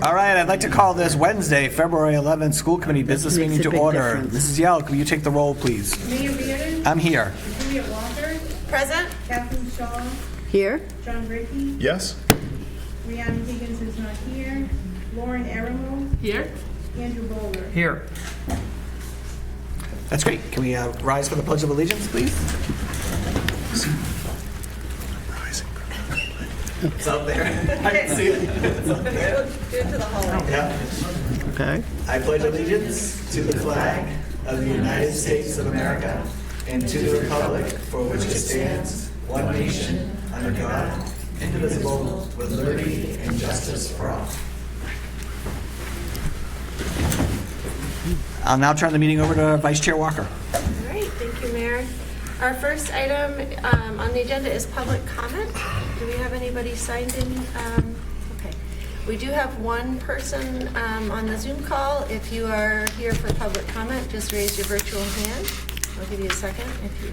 All right, I'd like to call this Wednesday, February 11th, School Committee Business Makes Meeting a to big order. difference. Mrs. Yelk, will you take the roll, please? Mayor Bannon. I'm here. Juliet Walker. Present. Kathleen Shaw. Here? John Ricky. Yes. Rhiannon Higgins is not here. Lauren Aramo. Here. Andrew Bowler. Here. That's great. Can we rise for the Pledge of Allegiance, please? It's up there. I can see it. It's up there. Do it to the hallway. Yeah. Okay. I pledge allegiance to the flag of the United States of America and to the republic for which it stands, one nation, under God, indivisible, with liberty and justice for all. I'll now turn the meeting over to Vice Chair Walker. All right, thank you, Mayor. Our first item on the agenda is public comment. Do we have anybody signed in? Okay. We do have one person on the Zoom call. If you are here for public comment, just raise your virtual hand. I'll give you a second if you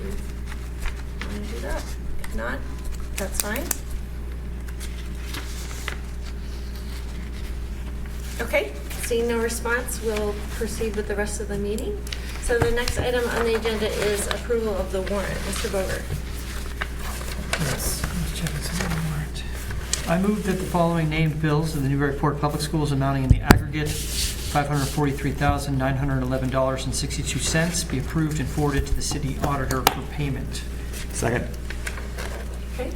want to do that. If not, that's fine. Okay, seeing no response, we'll proceed with the rest of the meeting. So the next item on the agenda is approval of the warrant. Mr. Boger. Yes, let's check this out. Warrant. I move that the following named bills of the Newburyport Public Schools amounting in the aggregate $543,911.62 be approved and forwarded to the city auditor for payment. Second. Okay.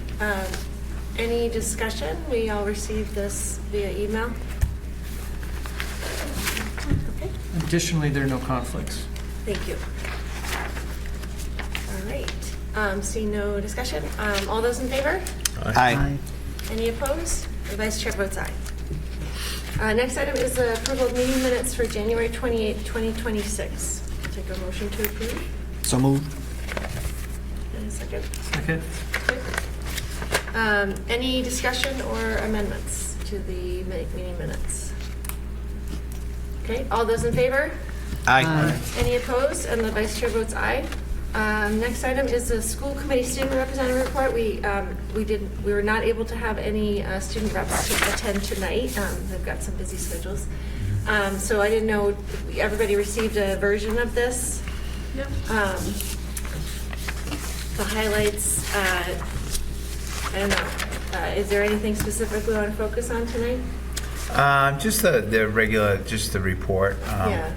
Any discussion? We all received this via email. Okay. Additionally, there are no conflicts. Thank you. All right. Seeing no discussion, all those in favor? Aye. Any opposed? The Vice Chair votes aye. Next item is the approval of meeting minutes for January 28th, 2026. I'll take a motion to approve. So moved. And a second. Second. Any discussion or amendments to the meeting minutes? Okay, all those in favor? Aye. Any opposed? And the Vice Chair votes aye. Next item is the school committee student representative report. We were not able to have any student reps to attend tonight. They've got some busy schedules. So I didn't know, everybody received a version of this. Yep. The highlights, I don't know. Is there anything specific we want to focus on tonight? Just the regular, just the report. Yeah.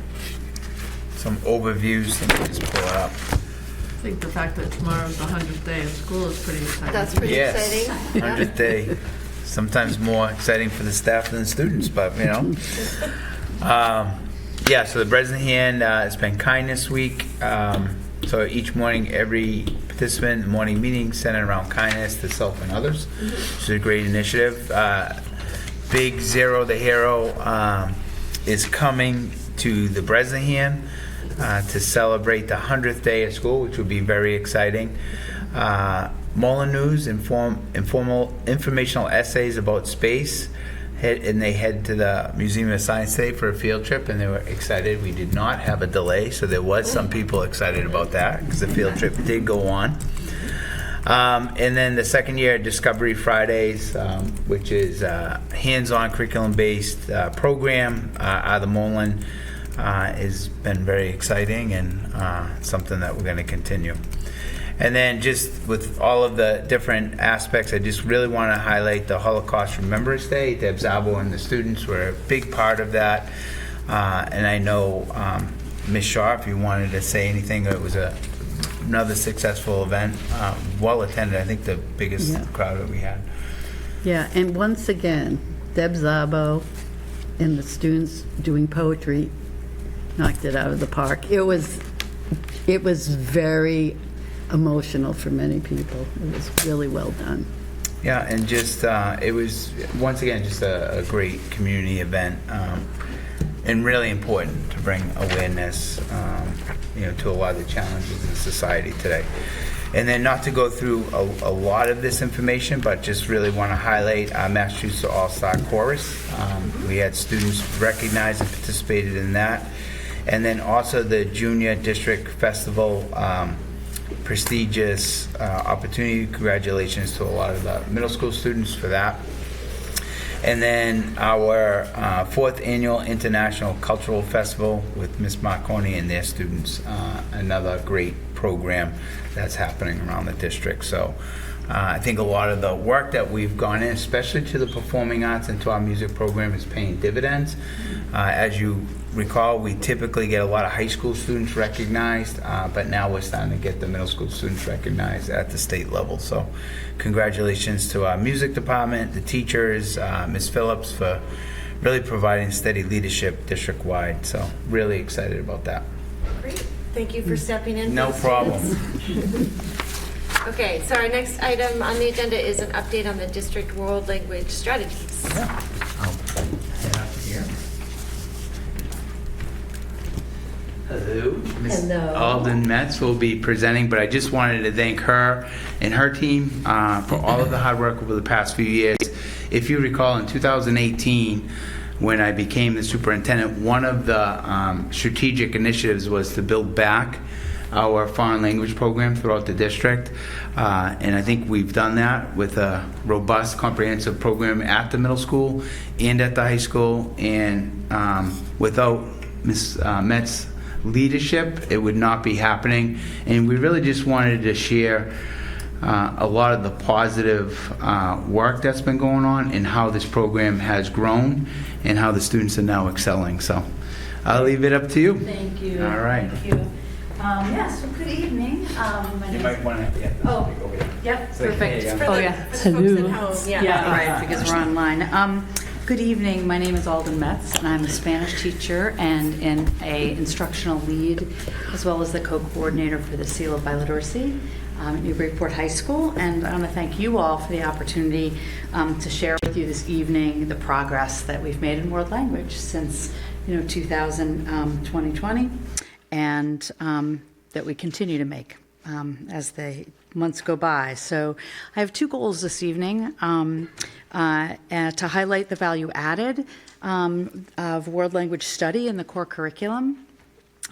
Some overviews, let me just pull it up. I think the fact that tomorrow's the 100th day of school is pretty exciting. That's pretty Yes, exciting. 100th day. Sometimes more exciting for the staff than the students, but you know. Yeah, so the Bresnahan, it's been Kindness Week. So each morning, every participant in the morning meeting centered around kindness to self and others, which is a great initiative. Big Zero the Hero is coming to the Bresnahan to celebrate the 100th day of school, which will be very exciting. Mullen News, informational essays about space, and they head to the Museum of Science today for a field trip, and they were excited. We did not have a delay, so there was some people excited about that because the field trip did go on. And then the second year Discovery Fridays, which is a hands-on curriculum-based program out of the Mullen, has been very exciting and something that we're going to continue. And then just with all of the different aspects, I just really want to highlight the Holocaust Remembrance Day. Deb Szabo and the students were a big part of that. And I know Ms. Shaw, if you wanted to say anything, it was another successful event, well attended. I think the biggest crowd that we had. Yeah, and once again, Deb Szabo and the students doing poetry knocked it out of the park. It was very emotional for many people. It was really well done. Yeah, and just it was once again just a great community event, and really important to bring awareness, to a lot of the challenges in society today. And then not to go through a lot of this information, but just really want to highlight our Massachusetts All-Star Chorus. We had students recognized and participated in that. And then also the Junior District Festival, prestigious opportunity. Congratulations to a lot of the middle school students for that. And then our fourth annual International Cultural Festival with Miss Marconi and their students. Another great program that's happening around the district. So I think a lot of the work that we've gone in, especially to the performing arts and to our music program, is paying dividends. As you recall, we typically get a lot of high school students recognized, but now we're starting to get the middle school students recognized at the state level. So congratulations to our music department, the teachers, Ms. Phillips, for really providing steady leadership district-wide. So really excited about that. Great. Thank you for stepping in. No for the problem. students. Okay, so our next item on the agenda is an update on the district world language strategies. Yeah. I'll head up here. Hello. Ms. Alden Metz will be presenting, but I just wanted to thank her and her team for all of the hard work over the past few years. If you recall, in 2018, when I became the superintendent, one of the strategic initiatives was to build back our foreign language program throughout the district. And I think we've done that with a robust, comprehensive program at the middle school and at the high school. And without Ms. Metz's leadership, it would not be happening. And we really just wanted to share a lot of the positive work that's been going on and how this program has grown and how the students are now excelling. So I'll leave it up to you. Thank you. All right. Thank you. So good evening. My You name might want to get Oh. this over there. Yep, So, perfect. yeah, For Oh, the, yeah. for the folks at home, yeah. Yeah, right, because we're online. Good evening. My name is Alden Metz, and I'm a Spanish teacher and a instructional lead, as well as the co-coordinator for the Seal of Biliteracy at Newburyport High School. And I want to thank you all for the opportunity to share with you this evening the progress that we've made in world language since 2020, and that we continue to make as the months go by. So I have two goals this evening, to highlight the value added of world language study in the core curriculum,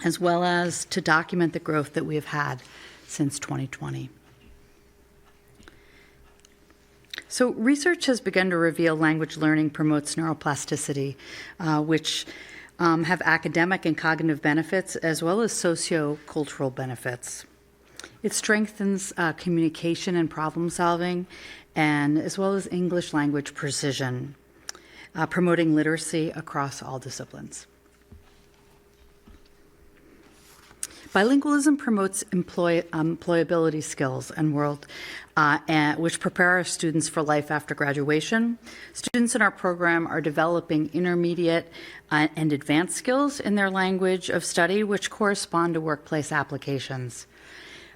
as well as to document the growth that we have had since 2020. So research has begun to reveal language learning promotes neuroplasticity, which have academic and cognitive benefits, as well as socio-cultural benefits. It strengthens communication and problem solving, and as well as English language precision, promoting literacy across all disciplines. Bilingualism promotes employability skills and which prepare our students for life after graduation. Students in our program are developing intermediate and advanced skills in their language of study, which correspond to workplace applications.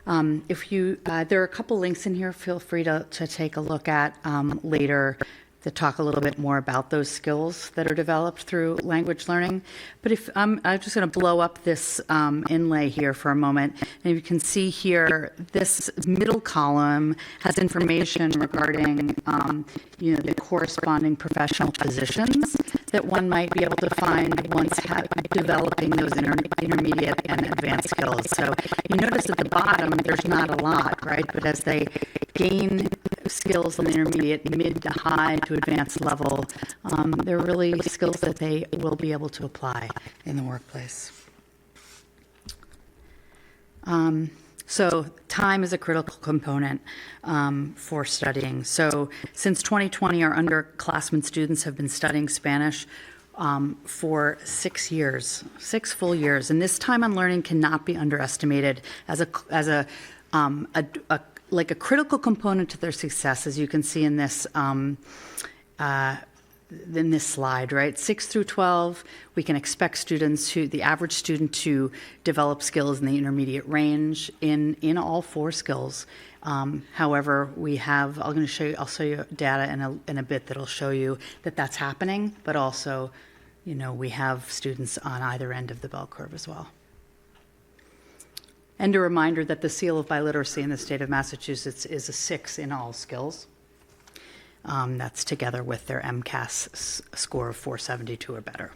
There are a couple links in here. Feel free to take a look at later to talk a little bit more about those skills that are developed through language learning. But I'm just going to blow up this inlay here for a moment. And you can see here, this middle column has information regarding the corresponding professional positions that one might be able to find once developing those intermediate and advanced skills. So you notice at the bottom, there's not a lot, right? But as they gain skills in the intermediate, mid to high to advanced level, they're really skills that they will be able to apply in the workplace. So time is a critical component for studying. So since 2020, our underclassmen students have been studying Spanish for 6 years, 6 full years. And this time on learning cannot be underestimated as a critical component to their success, as you can see in this slide, right? 6 through 12, we can expect the average student to develop skills in the intermediate range in all 4 skills. However, I'll show you data in a bit that'll show you that that's happening, but also, we have students on either end of the bell curve as well. And a reminder that the Seal of Biliteracy in the state of Massachusetts is a 6 in all skills. That's together with their MCAS score of 472 or better.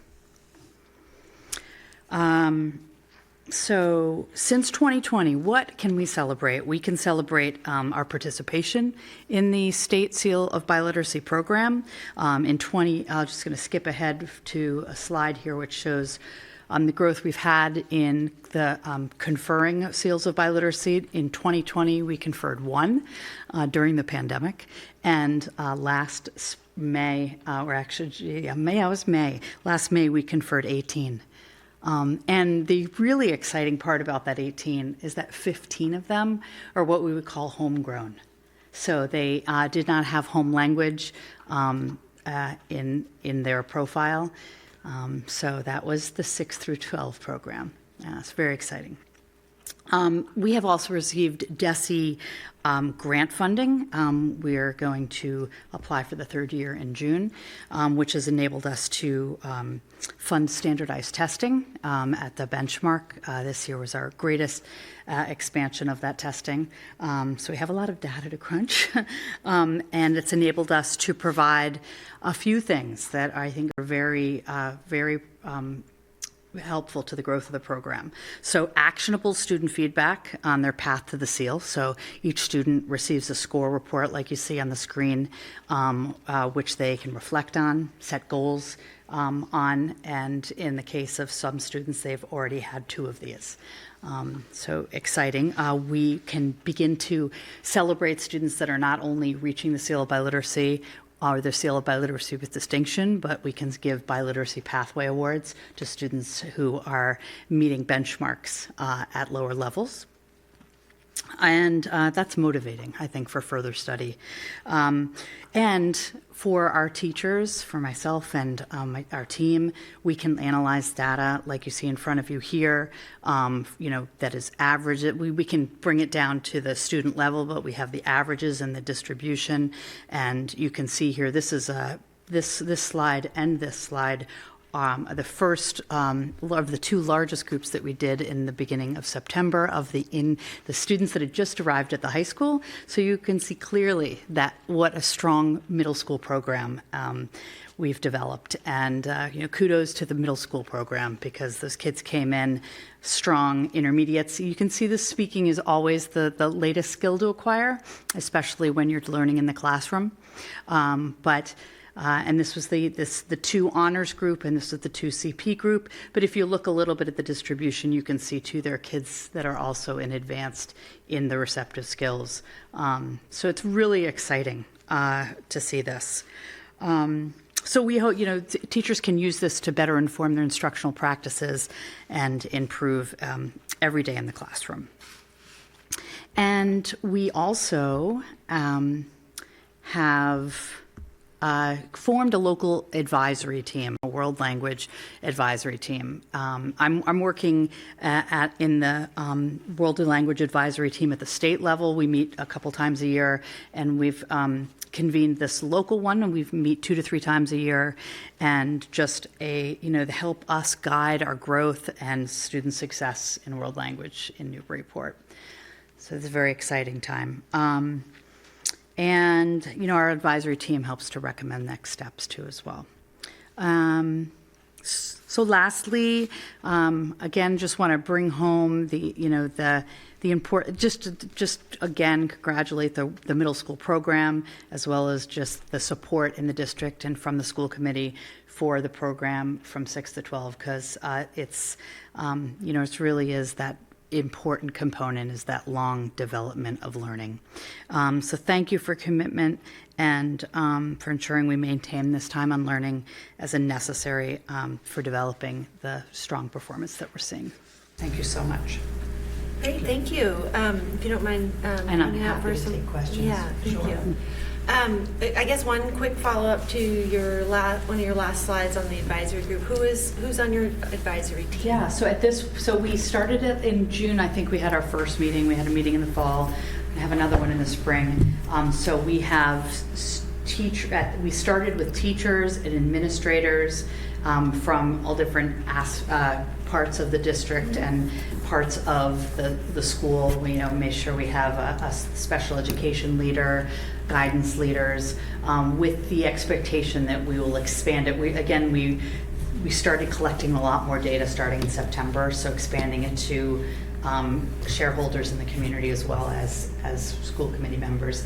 So since 2020, what can we celebrate? We can celebrate our participation in the State Seal of Biliteracy program. I'm just going to skip ahead to a slide here which shows the growth we've had in the conferring seals of biliteracy. In 2020, we conferred 1 during the pandemic. And last May, last May, we conferred 18. And the really exciting part about that 18 is that 15 of them are what we would call homegrown. So they did not have home language in their profile. So that was the 6 through 12 program. It's very exciting. We have also received DESE grant funding. We're going to apply for the 3rd year in June, which has enabled us to fund standardized testing at the benchmark. This year was our greatest expansion of that testing. So we have a lot of data to crunch, and it's enabled us to provide a few things that I think are very helpful to the growth of the program. So actionable student feedback on their path to the seal. So each student receives a score report like you see on the screen, which they can reflect on, set goals on, and in the case of some students, they've already had 2 of these. So exciting. We can begin to celebrate students that are not only reaching the seal of biliteracy or the seal of biliteracy with distinction, but we can give biliteracy pathway awards to students who are meeting benchmarks at lower levels. And that's motivating, I think, for further study. And for our teachers, for myself and our team, we can analyze data like you see in front of you here, that is average. We can bring it down to the student level, but we have the averages and the distribution. And you can see here, this is this slide and this slide the first of the 2 largest groups that we did in the beginning of September of the students that had just arrived at the high school. So you can see clearly that what a strong middle school program we've developed. And kudos to the middle school program because those kids came in strong intermediates. You can see the speaking is always the latest skill to acquire, especially when you're learning in the classroom. And this was the 2 honors group, and this was the 2 CP group. But if you look a little bit at the distribution, you can see too there are kids that are also in advanced in the receptive skills. So it's really exciting to see this. So we hope teachers can use this to better inform their instructional practices and improve every day in the classroom. And we also have formed a local advisory team, a world language advisory team. I'm working in the world language advisory team at the state level. We meet a couple times a year, and we've convened this local one, and we meet 2 to 3 times a year, and just to help us guide our growth and student success in world language in Newburyport. So it's a very exciting time. And, our advisory team helps to recommend next steps too as well. So lastly, again, just want to bring home the important, just again, congratulate the middle school program, as well as just the support in the district and from the school committee for the program from 6 to 12, because it really is that important component is that long development of learning. So thank you for commitment and for ensuring we maintain this time on learning as a necessary for developing the strong performance that we're seeing. Thank you so much. Great, thank you. If you don't mind, And I'm happy to take questions. Yeah, thank you. I guess one quick follow-up to one of your last slides on the advisory group. Who's on your advisory team? Yeah, so we started it in June. I think we had our first meeting. We had a meeting in the fall. We have another one in the spring. So we have we started with teachers and administrators from all different parts of the district and parts of the school. We make sure we have a special education leader, guidance leaders, with the expectation that we will expand it. we started collecting a lot more data starting in September, so expanding it to shareholders in the community as well as school committee members.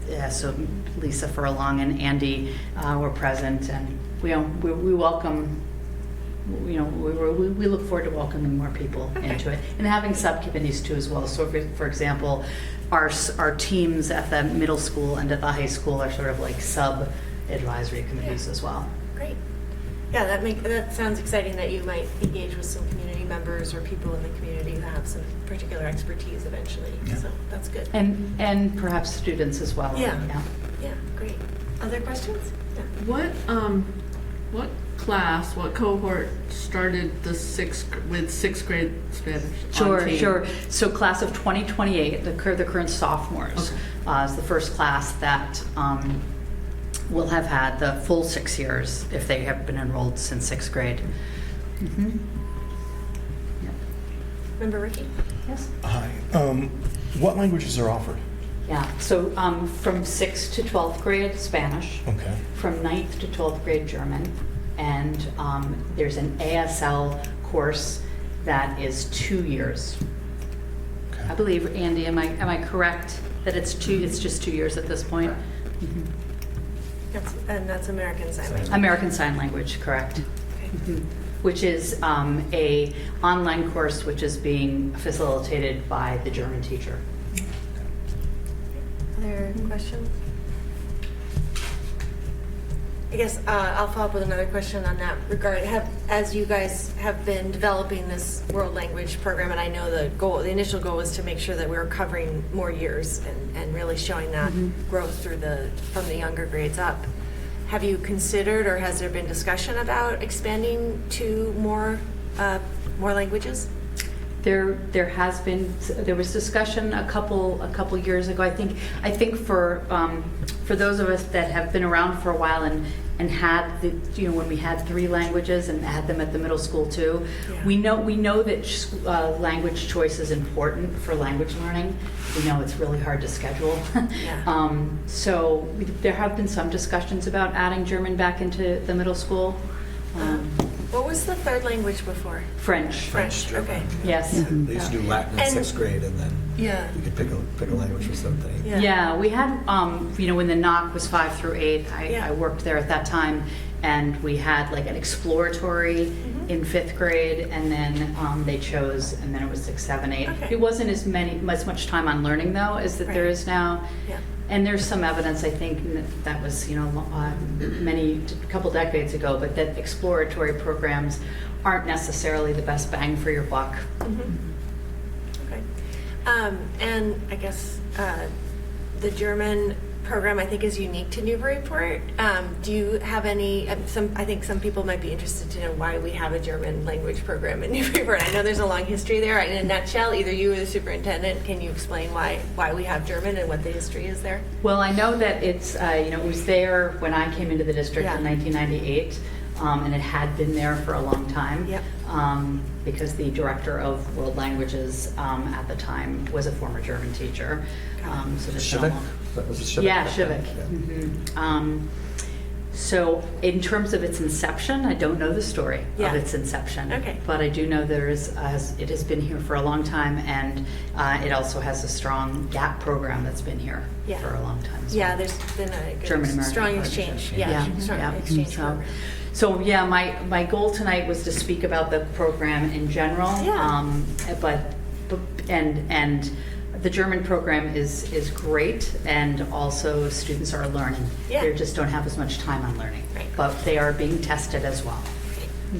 Yeah, so Lisa Furlong and Andy were present, and we welcome. We look forward to welcoming more people into it, and having subcommittees too as well. So, for example, our teams at the middle school and at the high school are sort of like sub-advisory committees as well. Great. Yeah, that sounds exciting that you might engage with some community members or people in the community who have some particular expertise eventually. Yeah. So that's good. And perhaps students as well. Yeah, great. Other questions? Yeah. What class, what cohort started with sixth grade Spanish? on team? Sure. So class of 2028, the current sophomores, is the first class that will have had the full 6 years if they have been enrolled since 6th grade. Mm-hmm. Member Ricky? Yes? Hi. What languages are offered? Yeah, so from 6th to 12th grade, Spanish. Okay. From 9th to 12th grade, German. And there's an ASL course that is 2 years. Okay. I believe, Andy, am I correct that it's just 2 years at this point? Mm-hmm. That's American Sign Language. American Sign Language, correct. Okay. Mhm. Which is a online course which is being facilitated by the German teacher. Other questions? I guess I'll follow up with another question on that regard. As you guys have been developing this world language program, and I know the initial goal was to make sure that we were covering more years and really showing that growth from the younger grades up. Have you considered, or has there been discussion about expanding to more languages? There was discussion a couple years ago. I think for those of us that have been around for a while and had when we had 3 languages and had them at the middle school too, Yeah. we know that language choice is important for language learning. We know it's really hard to schedule. Yeah. So there have been some discussions about adding German back into the middle school. What was the third language before? French. German. Okay. Yes. They used to do Latin in And- 6th grade, and then Yeah. you could pick a language for something. Yeah, we had, when the NOC was 5 through 8, Yeah. I worked there at that time, and we had like an exploratory in 5th grade, and then they chose, and then it was 6, 7, 8. Okay. It wasn't as much time on learning though as that there Right. is now. Yeah. And there's some evidence, I think, that was, a couple decades ago, but that exploratory programs aren't necessarily the best bang for your buck. Okay. And I guess the German program, I think, is unique to Newburyport. Do you have any, I think some people might be interested to know why we have a German language program in Newburyport. I know there's a long history there. In a nutshell, either you or the superintendent, can you explain why we have German and what the history is there? Well, I know that it's, it was there when I came into the district in 1998, and it had been there for a long time. Yep. Because the director of world languages at the time was a former German teacher. So there's no Shivik? long- Was it Shivik? Yeah, Shivik. Yeah. Mhm. So in terms of its inception, I don't know the story Yeah. of its inception. Okay. But I do know it has been here for a long time, and it also has a strong GAP program that's been here Yeah. for a long time as Yeah, well. there's been a good, German-American strong partnership. exchange. Yeah, Strong yeah. exchange program. So yeah, my goal tonight was to speak about the program in general. Yeah. And the German program is great, and also students are learning. Yeah. They just don't have as much time on learning. Right. But they are being tested as well.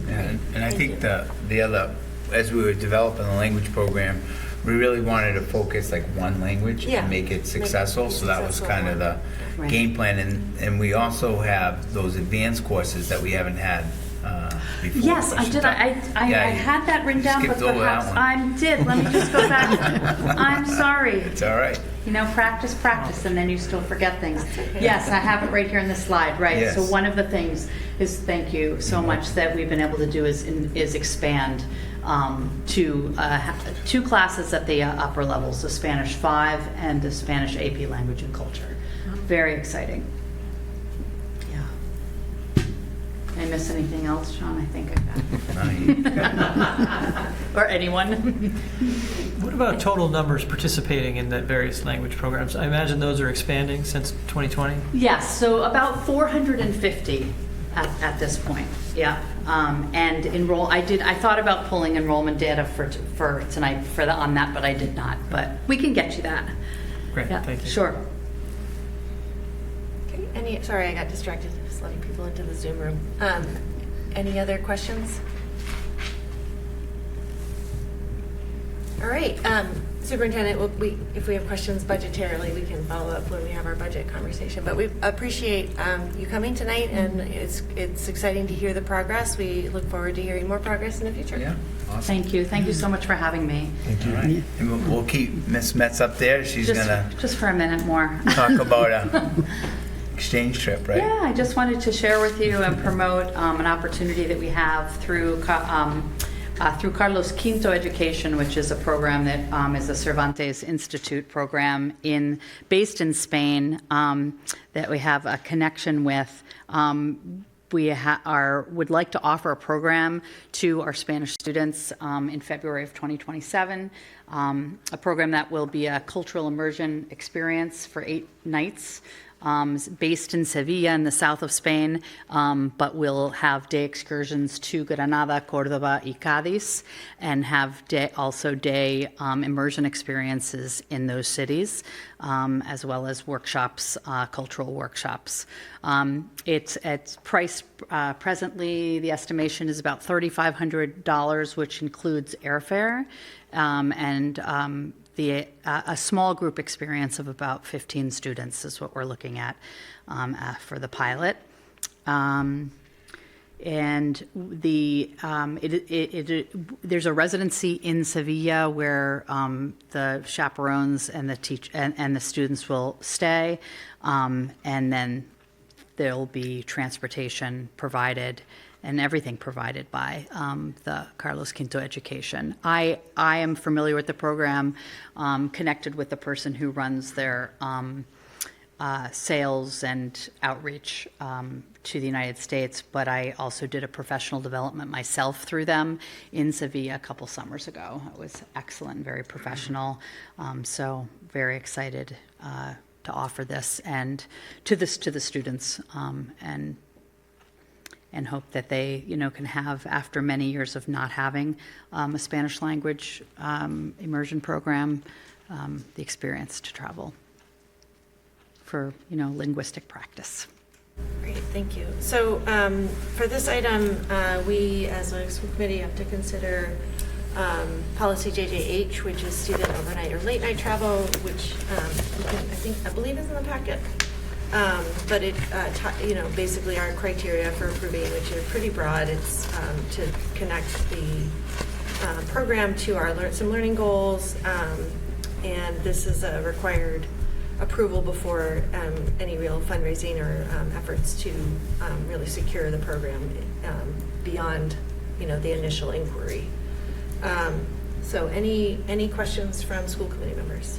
And I Thank think you. the other, as we were developing the language program, we really wanted to focus like one language Yeah. and make it successful. So that was successful kind of the Right. game plan. And we also have those advanced courses that we haven't had before. Yes, I did. I Yeah, you had that written down, but skipped over that perhaps one. I did. Let me just go back. I'm sorry. It's all right. Practice, and then you still forget things. Yes, I have it right here in the slide, right? Yes. So one of the things is, thank you so much, that we've been able to do is expand to 2 classes at the upper levels, the Spanish 5 and the Spanish AP Language and Culture. Very exciting. Yeah. I miss anything else, Sean? I think I got it. Or anyone? What about total numbers participating in the various language programs? I imagine those are expanding since 2020? Yes, so about 450 at this point, yeah. And I thought about pulling enrollment data for tonight on that, but I did not. But we can get you that. Great, Yeah, thank you. sure. Okay, sorry, I got distracted, just letting people into the Zoom room. Any other questions? All right, Superintendent, if we have questions budgetarily, we can follow up when we have our budget conversation. But we appreciate you coming tonight, and it's exciting to hear the progress. We look forward to hearing more progress in the future. Yeah, awesome. Thank you. Thank you so much for having me. Thank you. All right. And we'll keep Miss Metz up there. She's gonna Just for a minute more. talk about a exchange trip, right? Yeah, I just wanted to share with you and promote an opportunity that we have through Carlos Quinto Education, which is a program that is a Cervantes Institute program based in Spain that we have a connection with. We would like to offer a program to our Spanish students in February of 2027, a program that will be a cultural immersion experience for 8 nights. Based in Sevilla in the south of Spain, but we'll have day excursions to Granada, Córdoba, y Cádiz, and have also day immersion experiences in those cities, as well as workshops, cultural workshops. It's priced presently, the estimation is about $3,500, which includes airfare, and a small group experience of about 15 students is what we're looking at for the pilot. And there's a residency in Sevilla where the chaperones and the students will stay, and then there'll be transportation provided and everything provided by the Carlos Quinto Education. I am familiar with the program, connected with the person who runs their sales and outreach to the United States, but I also did a professional development myself through them in Sevilla a couple summers ago. It was excellent, very professional, so very excited to offer this and to the students, and hope that they, can have, after many years of not having a Spanish language immersion program, the experience to travel for, linguistic practice. Great, thank you. So for this item, we as a school committee have to consider policy JJH, which is student overnight or late night travel, which I believe is in the packet. But it, basically our criteria for approving, which are pretty broad. It's to connect the program to some learning goals, and this is a required approval before any real fundraising or efforts to really secure the program beyond, the initial inquiry. So any questions from school committee members?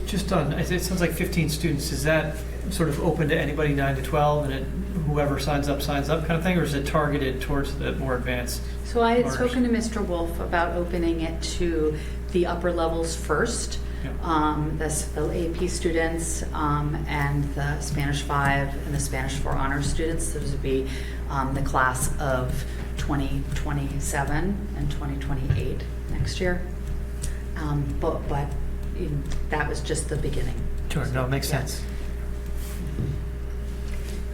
Just on, it sounds like 15 students. Is that sort of open to anybody 9 to 12, and whoever signs up kind of thing, or is it targeted towards the more advanced? So I had learners? spoken to Mr. Wolf about opening it to the upper levels first, the AP students and the Spanish 5 and the Spanish 4 honors students. Those would be the class of 2027 and 2028 next year. But that was just the beginning. Sure, no, it makes sense.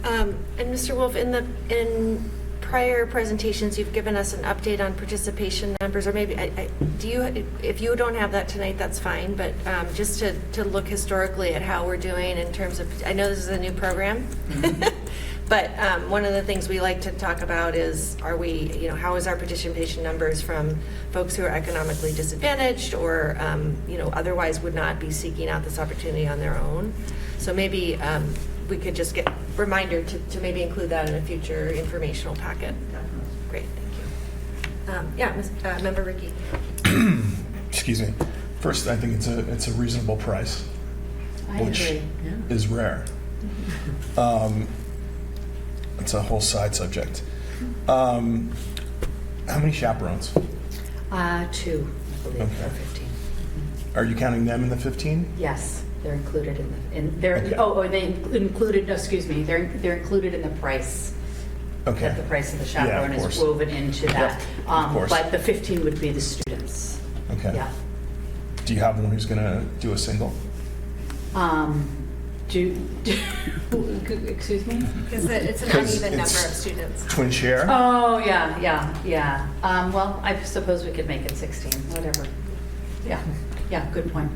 And Mr. Wolf, in prior presentations, you've given us an update on participation numbers, or maybe if you don't have that tonight, that's fine. But just to look historically at how we're doing in terms of, I know this is a new program, but one of the things we like to talk about is, how is our participation numbers from folks who are economically disadvantaged or, otherwise would not be seeking out this opportunity on their own. So maybe we could just get reminder to maybe include that in a future informational packet. Great, thank you. Member Ricky. Excuse me. First, I think it's a reasonable price, I which agree. is rare. it's a whole side subject. How many chaperones? 2, I believe, Okay. or 15. Are you counting them in the 15? Yes, they're included they're, Okay. included, excuse me, they're included in the price. Okay. That the price of the Yeah, chaperone of is course. woven into that. of course. But the 15 would be the students. Okay. Yeah. Do you have one who's going to do a single? Excuse me? Because it's an 'Cause uneven number it's- of students. Twin share? Oh, yeah. Well, I suppose we could make it 16, whatever. Yeah, good point.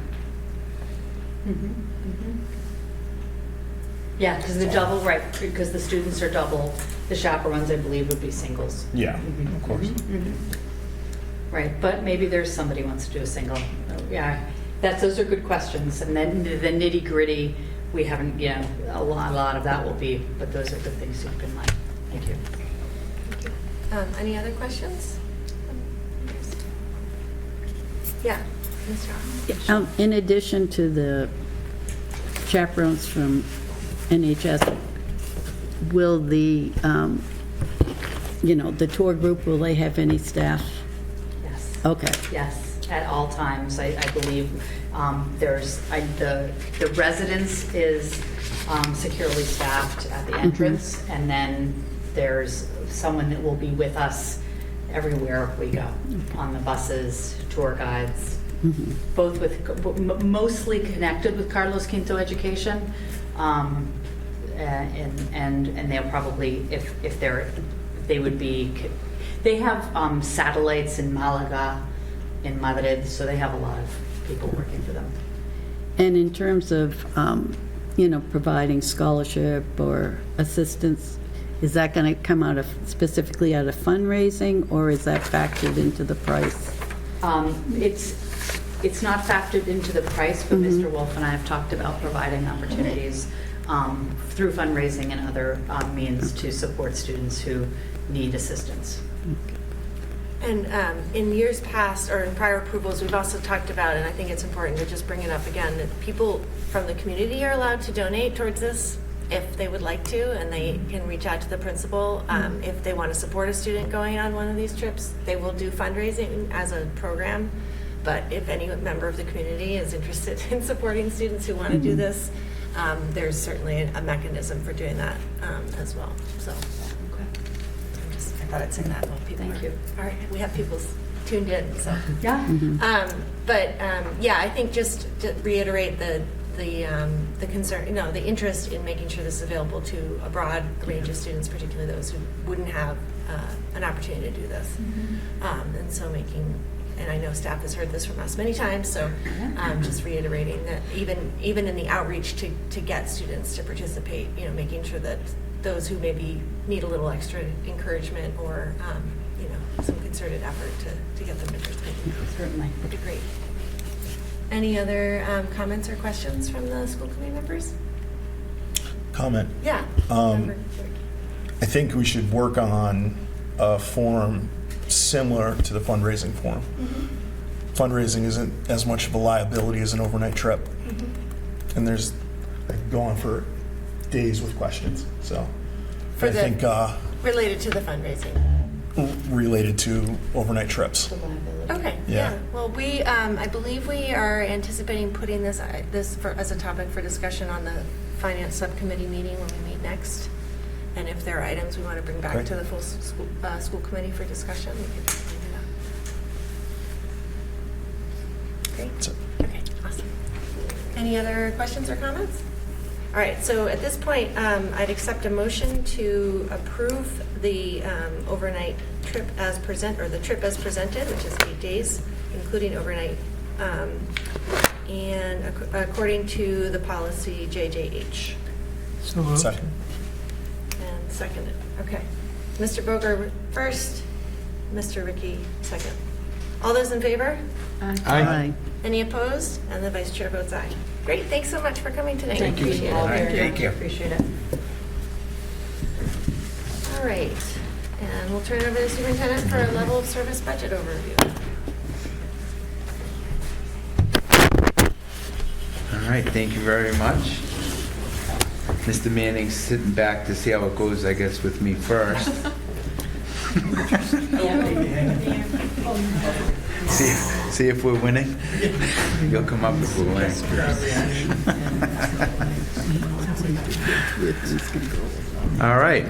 Yeah, because the double, right, because the students are double, the chaperones, I believe, would be singles. Yeah, of course. Right, but maybe there's somebody who wants to do a single. Yeah, those are good questions. And then the nitty gritty, we haven't, a lot of that will be, but those are good things to keep in mind. Thank you. Any other questions? Yeah, Mr. Ross. In addition to the chaperones from NHS, will the, the tour group, will they have any staff? Yes. Okay. Yes, at all times. I believe the residence is securely staffed at the entrance, and then there's someone that will be with us everywhere we go, on the buses, tour guides, both mostly connected with Carlos Quinto Education, and they'll probably, they have satellites in Malaga, in Madrid, so they have a lot of people working for them. And in terms of, providing scholarship or assistance, is that going to come specifically out of fundraising, or is that factored into the price? It's not factored into the price, but Mr. Wolf and I have talked about providing opportunities through fundraising and other means to support students who need assistance. And in years past, or in prior approvals, we've also talked about, and I think it's important to just bring it up again, that people from the community are allowed to donate towards this if they would like to, and they can reach out to the principal. If they want to support a student going on one of these trips, they will do fundraising as a program. But if any member of the community is interested in supporting students who want to do this, there's certainly a mechanism for doing that as well. So I thought I'd say that while people Thank you. All right, we have people tuned in, so. Yeah. I think just to reiterate the concern, the interest in making sure this is available to a broad range of students, particularly those who wouldn't have an opportunity to do this. And so and I know staff has heard this from us many times, so just reiterating that even in the outreach to get students to participate, making sure that those who maybe need a little extra encouragement or some concerted effort to get them to participate. Certainly. Would be great. Any other comments or questions from the school committee members? Comment. Yeah. I think we should work on a form similar to the fundraising form. Fundraising isn't as much of a liability as an overnight trip. And I could go on for days with questions. So I think related to the fundraising. Related to overnight trips. Okay. Yeah. Well, I believe we are anticipating putting this as a topic for discussion on the finance subcommittee meeting when we meet next. And if there are items we want to bring back Great. to the full school committee for discussion, we can definitely do that. Great. That's it. Okay. Awesome. Any other questions or comments? All right, so at this point, I'd accept a motion to approve the overnight trip as the trip as presented, which is 8 days, including overnight, and according to the policy JJH. So moved. Second. And seconded. Okay. Mr. Boger first, Mr. Ricky second. All those in favor? Aye. Any opposed? And the vice chair votes aye. Great, thanks so much for coming tonight. Thank you Appreciate all it. very Thank much. you. Appreciate it. All right, and we'll turn it over to the superintendent for a level of service budget overview. All right, thank you very much. Mr. Manning's sitting back to see how it goes, I guess, with me first. See if we're winning. You'll come up if we're winning. All right.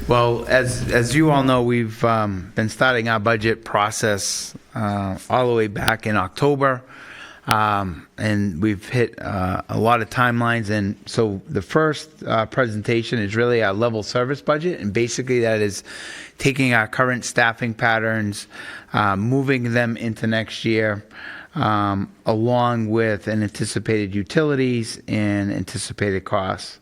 Well, as you all know, we've been starting our budget process all the way back in October. And we've hit a lot of timelines. And so the first presentation is really our level service budget. And basically that is taking our current staffing patterns, moving them into next year, along with an anticipated utilities and anticipated costs.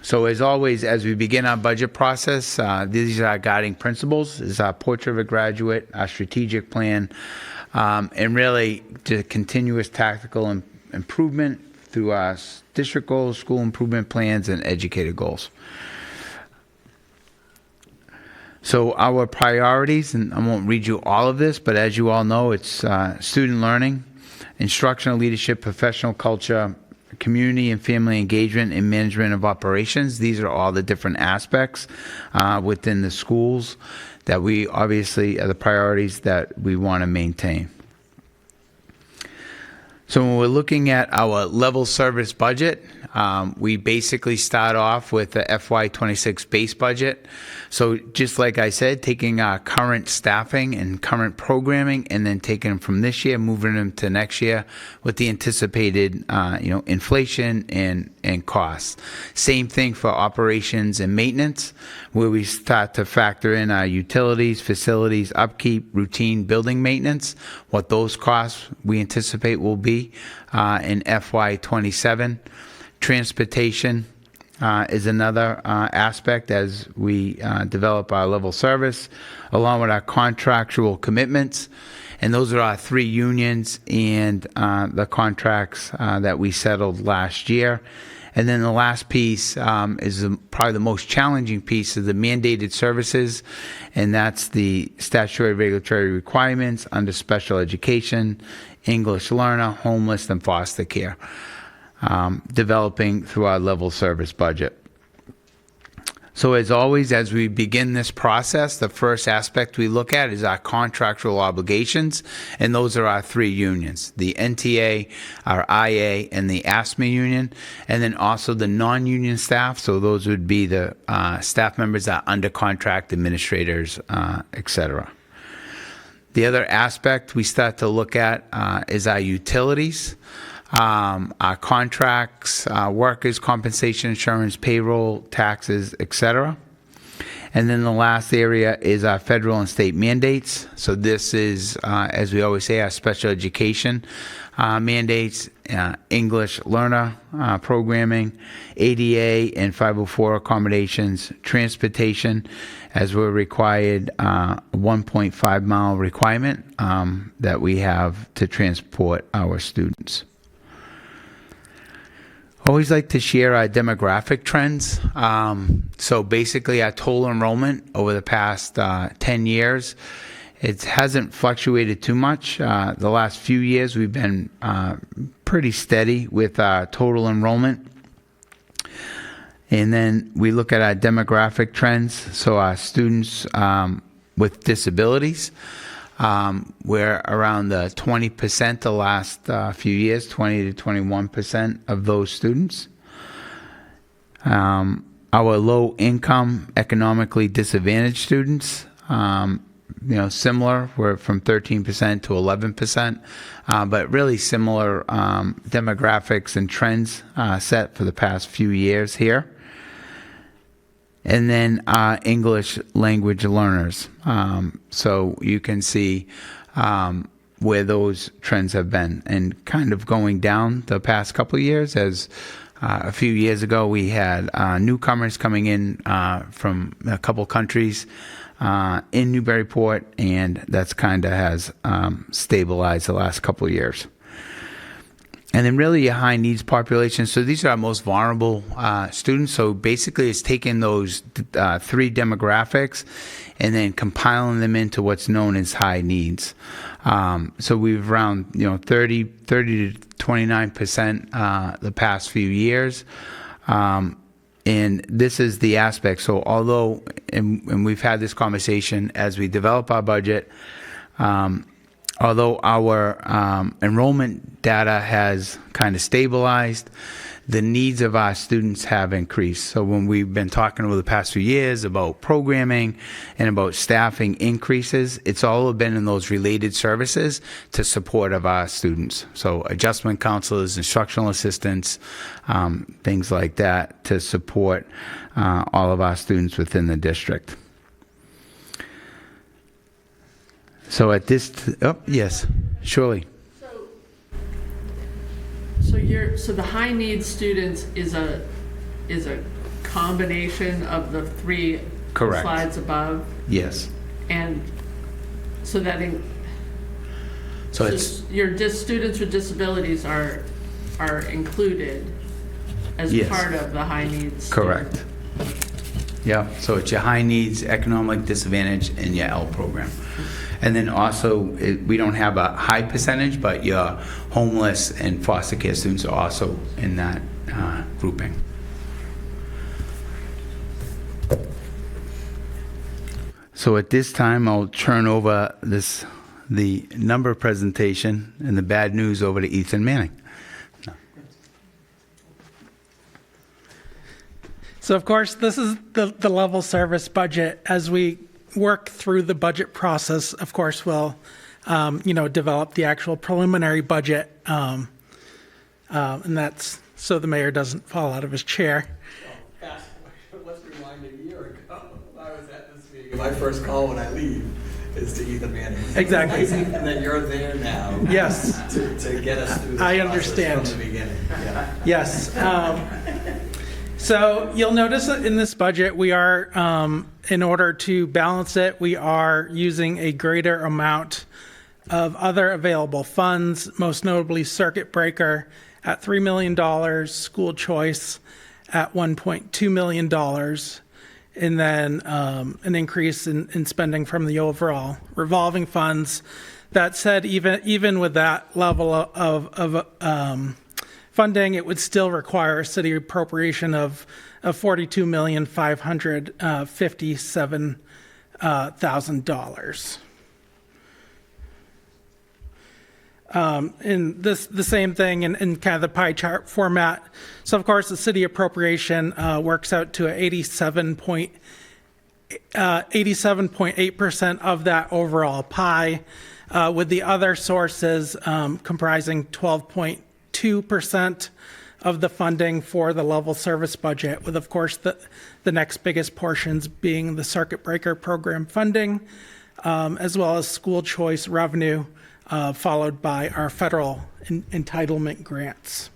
So as always, as we begin our budget process, these are our guiding principles. This is our portrait of a graduate, our strategic plan, and really to continuous tactical improvement through our district goals, school improvement plans, and educator goals. So our priorities, and I won't read you all of this, but as you all know, it's student learning, instructional leadership, professional culture, community and family engagement, and management of operations. These are all the different aspects within the schools that we obviously are the priorities that we want to maintain. So when we're looking at our level service budget, we basically start off with the FY26 base budget. So just like I said, taking our current staffing and current programming and then taking them from this year, moving them to next year with the anticipated, inflation and costs. Same thing for operations and maintenance, where we start to factor in our utilities, facilities, upkeep, routine building maintenance, what those costs we anticipate will be in FY27. Transportation is another aspect as we develop our level service, along with our contractual commitments. And those are our 3 unions and the contracts that we settled last year. And then the last piece is probably the most challenging piece of the mandated services, and that's the statutory regulatory requirements under special education, English learner, homeless, and foster care. Developing through our level service budget. So as always, as we begin this process, the first aspect we look at is our contractual obligations, and those are our 3 unions, the NTA, our IA, and the ASME union, and then also the non-union staff. So those would be the staff members that are under contract, administrators, etc. The other aspect we start to look at is our utilities. Our contracts, workers' compensation, insurance, payroll, taxes, etc. And then the last area is our federal and state mandates. So this is, as we always say, our special education mandates, English learner programming, ADA and 504 accommodations, transportation, as we're required, 1.5 mile requirement that we have to transport our students. Always like to share our demographic trends. So basically our total enrollment over the past 10 years, it hasn't fluctuated too much. The last few years we've been pretty steady with our total enrollment. And then we look at our demographic trends. So our students with disabilities, we're around the 20% the last few years, 20 to 21% of those students. Our low income, economically disadvantaged students, similar, we're from 13% to 11%, but really similar demographics and trends set for the past few years here. And then English language learners. So you can see where those trends have been and kind of going down the past couple of years. As a few years ago, we had newcomers coming in from a couple countries in Newburyport, and that's kind of has stabilized the last couple of years. And then really your high needs population. So these are our most vulnerable students. So basically it's taking those 3 demographics and then compiling them into what's known as high needs. So we've around 30 to 29% the past few years. And this is the aspect. So although, and we've had this conversation as we develop our budget, although our enrollment data has kind of stabilized, the needs of our students have increased. So when we've been talking over the past few years about programming and about staffing increases, it's all been in those related services to support of our students. So adjustment counselors, instructional assistants, things like that to support all of our students within the district. So at this, yes, surely. So the high needs students is a combination of the three Correct. slides above, Yes. and so that So it's, students with disabilities are included as Yes. part of the high needs. correct. Yeah, so it's your high needs, economic disadvantage, and your L program. And then also, we don't have a high percentage, but your homeless and foster care students are also in that grouping. So at this time, I'll turn over the number presentation and the bad news over to Ethan Manning. So of course, this is the level service budget. As we work through the budget process, of course, we'll develop the actual preliminary budget, and that's so the mayor doesn't fall out of his chair. Let's rewind a year ago. I was at this meeting. My first call when I leave is to Ethan Manning. Exactly. Amazing that you're there now. Yes. To get us through this I process understand. from the beginning. Yeah. Yes. So you'll notice that in this budget, we are, in order to balance it, we are using a greater amount of other available funds, most notably circuit breaker at $3 million, school choice at $1.2 million, and then an increase in spending from the overall revolving funds. That said, even with that level of funding, it would still require a city appropriation of $42,557,000. And the same thing in kind of the pie chart format. So of course, the city appropriation works out to 87.8% of that overall pie, with the other sources comprising 12.2% of the funding for the level service budget, with of course the next biggest portions being the circuit breaker program funding, as well as school choice revenue, followed by our federal entitlement grants.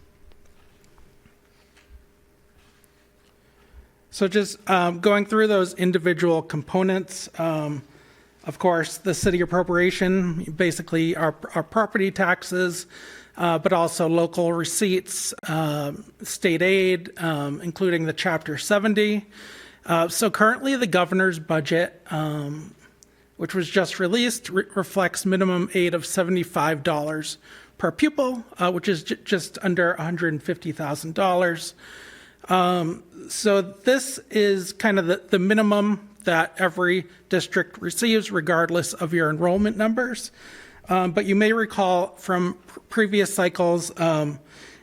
So just going through those individual components, of course, the city appropriation, basically our property taxes, but also local receipts, state aid, including the Chapter 70. So currently the governor's budget, which was just released, reflects minimum aid of $75 per pupil, which is just under $150,000. So this is kind of the minimum that every district receives, regardless of your enrollment numbers. But you may recall from previous cycles,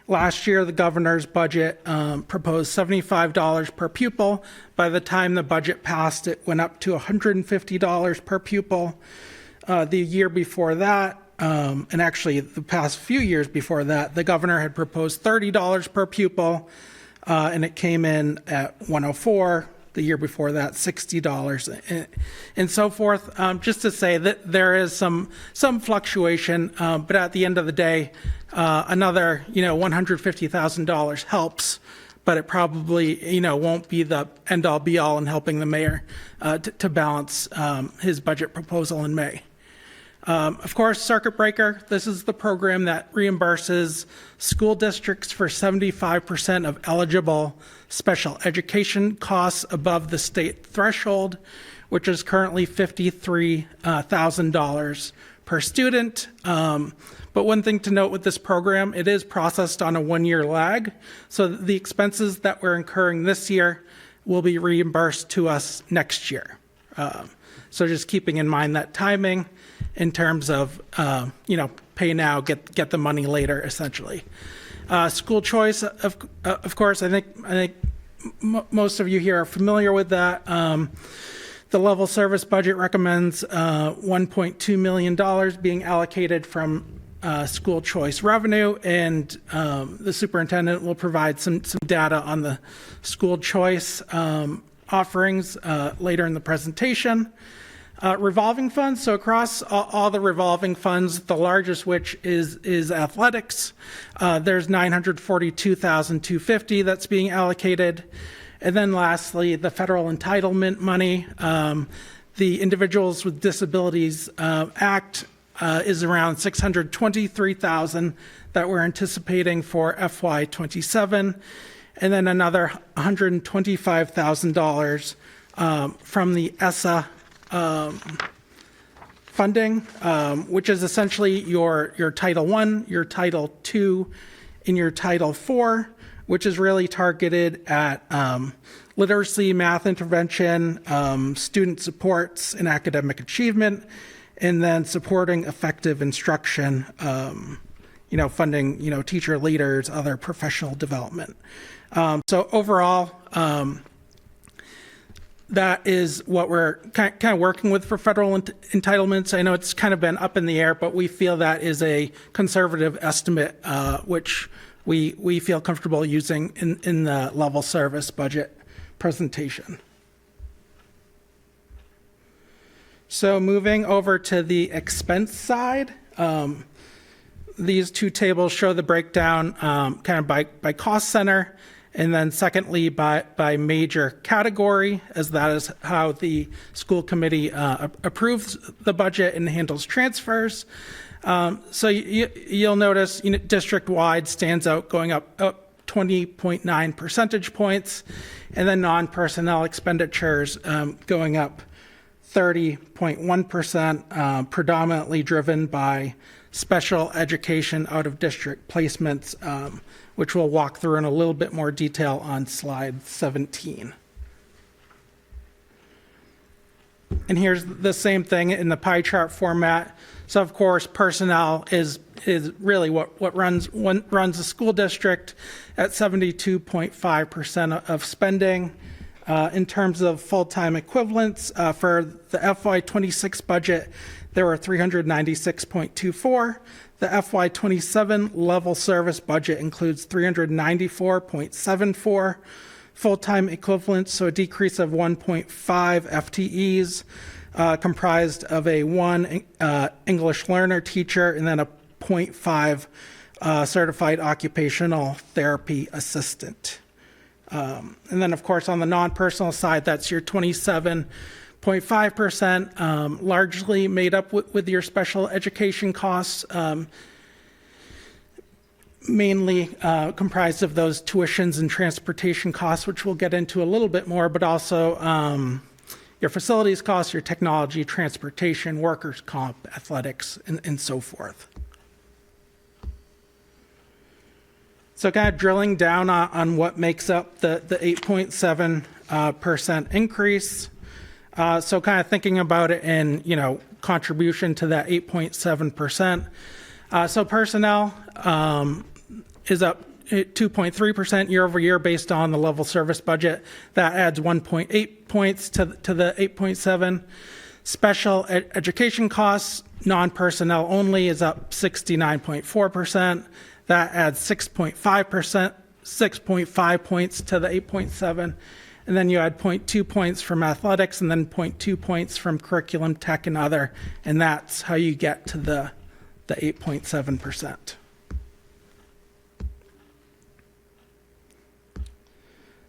last year the governor's budget proposed $75 per pupil. By the time the budget passed, it went up to $150 per pupil. The year before that, and actually the past few years before that, the governor had proposed $30 per pupil, and it came in at $104. The year before that, $60, and so forth. Just to say that there is some fluctuation, but at the end of the day, another $150,000 helps, but it probably won't be the end all be all in helping the mayor to balance his budget proposal in May. Of course, circuit breaker, this is the program that reimburses school districts for 75% of eligible special education costs above the state threshold, which is currently $53,000 per student. But one thing to note with this program, it is processed on a one-year lag. So the expenses that we're incurring this year will be reimbursed to us next year. So just keeping in mind that timing in terms of, pay now, get the money later, essentially. School choice, of course, I think most of you here are familiar with that. The level service budget recommends $1.2 million being allocated from school choice revenue, and the superintendent will provide some data on the school choice offerings later in the presentation. Revolving funds, so across all the revolving funds, the largest which is athletics. There's $942,250 that's being allocated. And then lastly, the federal entitlement money. The Individuals with Disabilities Act is around $623,000 that we're anticipating for FY27, and then another $125,000 from the ESSA funding, which is essentially your Title I, your Title II, and your Title IV, which is really targeted at literacy, math intervention, student supports, and academic achievement, and then supporting effective instruction, funding, teacher leaders, other professional development. So overall, that is what we're kind of working with for federal entitlements. I know it's kind of been up in the air, but we feel that is a conservative estimate, which we feel comfortable using in the level service budget presentation. So moving over to the expense side, these two tables show the breakdown kind of by cost center, and then secondly by major category, as that is how the school committee approves the budget and handles transfers. So you'll notice district-wide stands out, going up 20.9 percentage points, and then non-personnel expenditures going up 30.1%, predominantly driven by special education out-of-district placements, which we'll walk through in a little bit more detail on slide 17. And here's the same thing in the pie chart format. So of course, personnel is really what runs the school district at 72.5% of spending. In terms of full-time equivalents, for the FY26 budget, there were 396.24. The FY27 level service budget includes 394.74 full-time equivalents, so a decrease of 1.5 FTEs, comprised of a 1 English learner teacher and then a 0.5 certified occupational therapy assistant. And then, of course, on the non-personal side, that's your 27.5%, largely made up with your special education costs, mainly comprised of those tuitions and transportation costs, which we'll get into a little bit more, but also your facilities costs, your technology, transportation, workers' comp, athletics, and so forth. So kind of drilling down on what makes up the 8.7% increase. So kind of thinking about it in, contribution to that 8.7%. So personnel is up 2.3% year over year based on the level service budget. That adds 1.8 points to the 8.7. Special education costs, non-personnel only, is up 69.4%. That adds 6.5 points to the 8.7. And then you add 0.2 points from athletics and then 0.2 points from curriculum, tech, and other. And that's how you get to the 8.7%.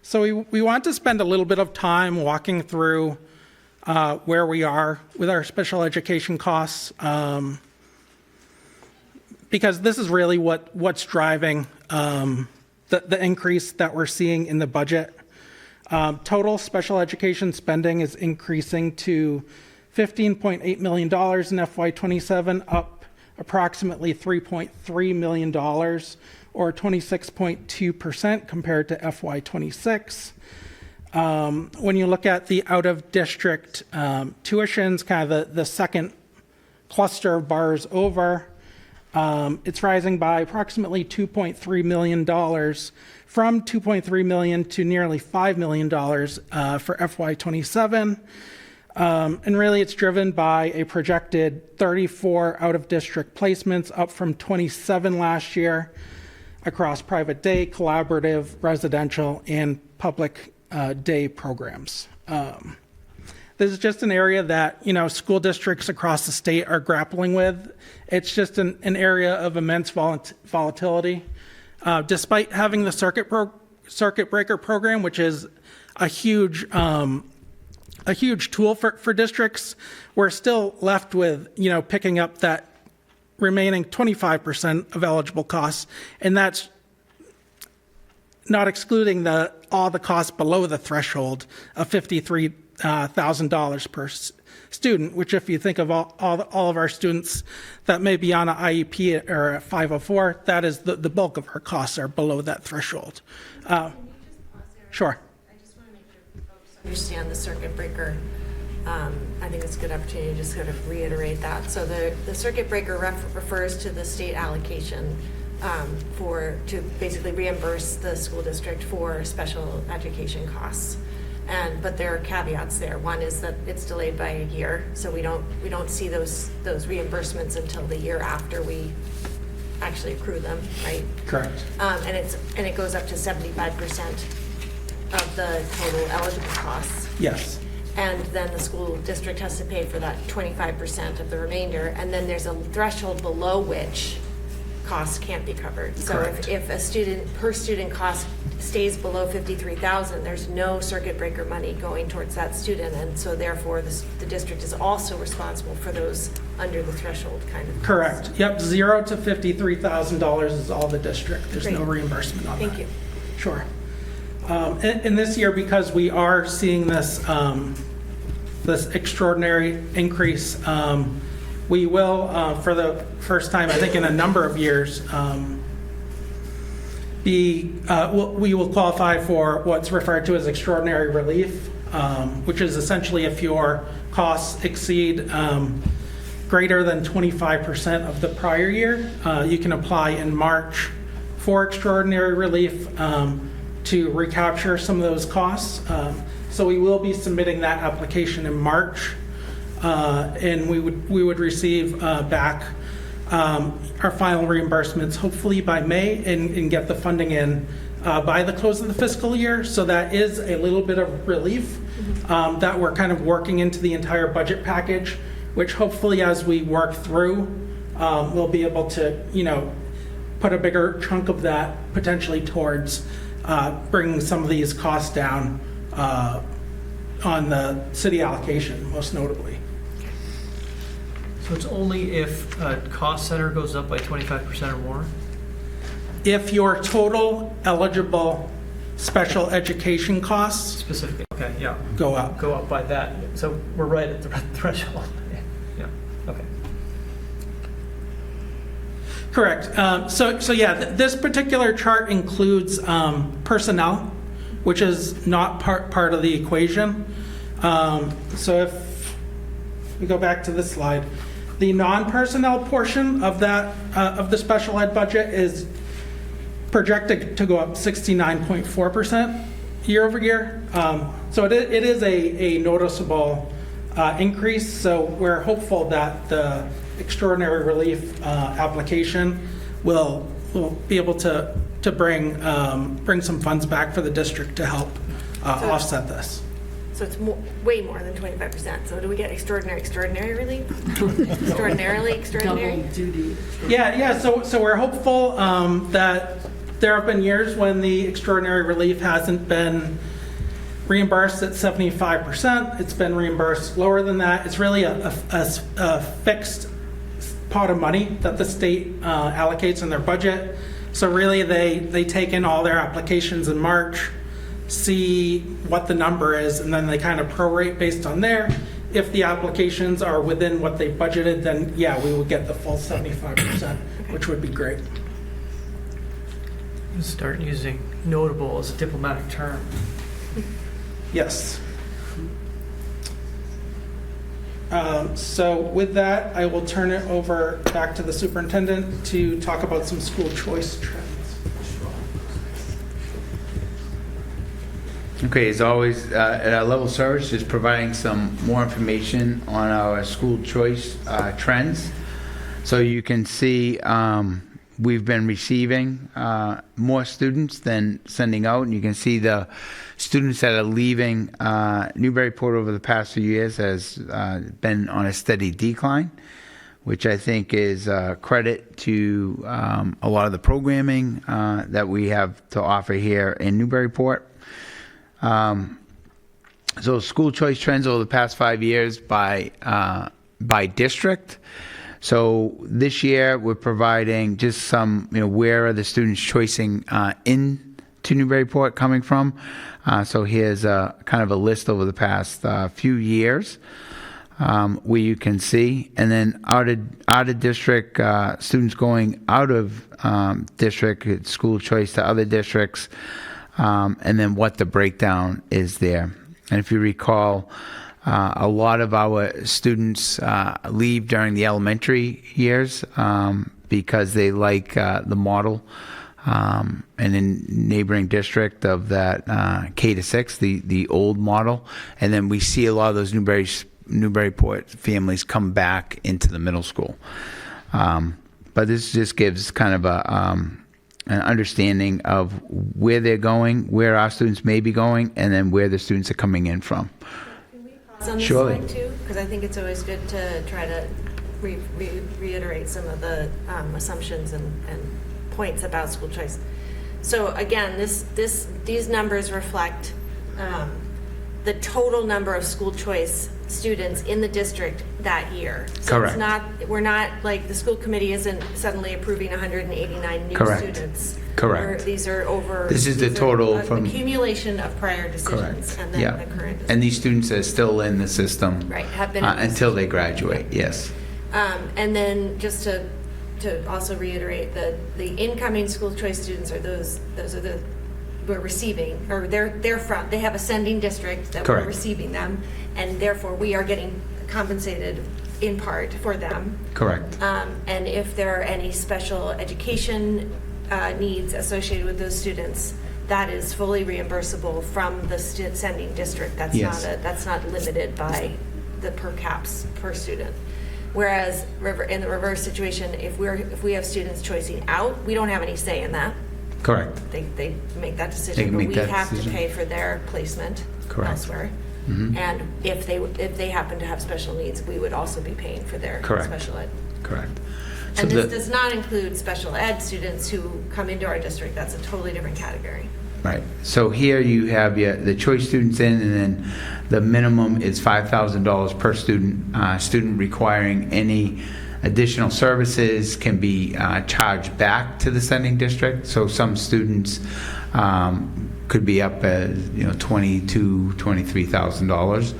So we want to spend a little bit of time walking through where we are with our special education costs, because this is really what's driving the increase that we're seeing in the budget. Total special education spending is increasing to $15.8 million in FY27, up approximately $3.3 million, or 26.2% compared to FY26. When you look at the out-of-district tuitions, kind of the second cluster of bars over, it's rising by approximately $2.3 million, from $2.3 million to nearly $5 million for FY27. And really, it's driven by a projected 34 out-of-district placements, up from 27 last year, across private day, collaborative, residential, and public day programs. This is just an area that, school districts across the state are grappling with. It's just an area of immense volatility. Despite having the circuit breaker program, which is a huge tool for districts, we're still left with, picking up that remaining 25% of eligible costs, and that's not excluding all the costs below the threshold of $53,000 per student, which, if you think of all of our students that may be on an IEP or a 504, that is the bulk of our costs are below that threshold. Can you just pause there? Sure. I just want to make sure folks understand the circuit breaker. I think it's a good opportunity to just sort of reiterate that. So the circuit breaker refers to the state allocation to basically reimburse the school district for special education costs. But there are caveats there. One is that it's delayed by a year, so we don't see those reimbursements until the year after we actually accrue them, right? Correct. And it goes up to 75% of the total eligible costs. Yes. And then the school district has to pay for that 25% of the remainder, and then there's a threshold below which costs can't be covered. So if a student per student cost stays below $53,000, there's no circuit breaker money going towards that student, and so therefore the district is also responsible for those under the threshold kind of costs. Correct. Yep, $0 to $53,000 is all the district. There's Great. no reimbursement on that. Thank you. Sure. And this year, because we are seeing this this extraordinary increase, we will, for the first time, I think, in a number of years, we will qualify for what's referred to as extraordinary relief, which is essentially if your costs exceed greater than 25% of the prior year, you can apply in March for extraordinary relief to recapture some of those costs. So we will be submitting that application in March, and we would receive back our final reimbursements hopefully by May and get the funding in by the close of the fiscal year. So that is a little bit of relief that we're kind of working into the entire budget package, which hopefully as we work through, we'll be able to, put a bigger chunk of that potentially towards bringing some of these costs down on the city allocation, most notably. So it's only if cost center goes up by 25% or more? If your total eligible special education costs Specifically, okay, yeah. go up. Go up by that. So we're right at the threshold. Yeah, okay. Correct. So yeah, this particular chart includes personnel, which is not part of the equation. So if we go back to this slide, the non-personnel portion of that of the special ed budget is projected to go up 69.4% year over year. So it is a noticeable increase. So we're hopeful that the extraordinary relief application will be able to bring some funds back for the district to help offset this. So it's way more than 25%. So do we get extraordinary relief? Extraordinary? Double duty. Yeah. So we're hopeful that there have been years when the extraordinary relief hasn't been reimbursed at 75%. It's been reimbursed lower than that. It's really a fixed pot of money that the state allocates in their budget. So really they take in all their applications in March. see what the number is, and then they kind of prorate based on there. If the applications are within what they budgeted, then yeah, we would get the full 75%, which would be great. Start using notable as a diplomatic term. Yes. So with that, I will turn it over back to the superintendent to talk about some school choice trends. Okay, as always, at our level service, just providing some more information on our school choice trends. So you can see we've been receiving more students than sending out, and you can see the students that are leaving Newburyport over the past few years has been on a steady decline, which I think is credit to a lot of the programming that we have to offer here in Newburyport. So school choice trends over the past 5 years by district. So this year we're providing just some, where are the students choicing into Newburyport coming from? So here's kind of a list over the past few years where you can see, and then out of district students going out of district school choice to other districts. And then what the breakdown is there. And if you recall, a lot of our students leave during the elementary years because they like the model and in neighboring district of that K to 6, the old model. And then we see a lot of those Newburyport families come back into the middle school. But this just gives kind of an understanding of where they're going, where our students may be going, and then where the students are coming in from. Can we pause on this Surely. slide too? Because I think it's always good to try to reiterate some of the assumptions and points about school choice. So again, these numbers reflect the total number of school choice students in the district that year. So Correct. We're not like the school committee isn't suddenly approving 189 new Correct. students. Correct. These are over. This is the total from accumulation of prior decisions Correct. and then Yeah. the current decision. And these students are still in the system Right, have been in the until they graduate. Yes. And then just to also reiterate that the incoming school choice students are those are the we're receiving, or they're from, they have a sending district that Correct. we're receiving them, and therefore we are getting compensated in part for them. Correct. And if there are any special education needs associated with those students, that is fully reimbursable from the sending district. That's Yes. that's not limited by the per caps per student. Whereas in the reverse situation, if we have students choicing out, we don't have any say in that. Correct. They make that They decision, can but make we that have decision. to pay for their placement Correct. elsewhere. Mhm. And if they happen to have special needs, we would also be paying for their Correct. special ed. Correct. So And this does not include special ed students who come into our district. That's a totally different category. Right. So here you have the choice students in, and then the minimum is $5,000 per student. Student requiring any additional services can be charged back to the sending district. So some students could be up at $22,000, $23,000.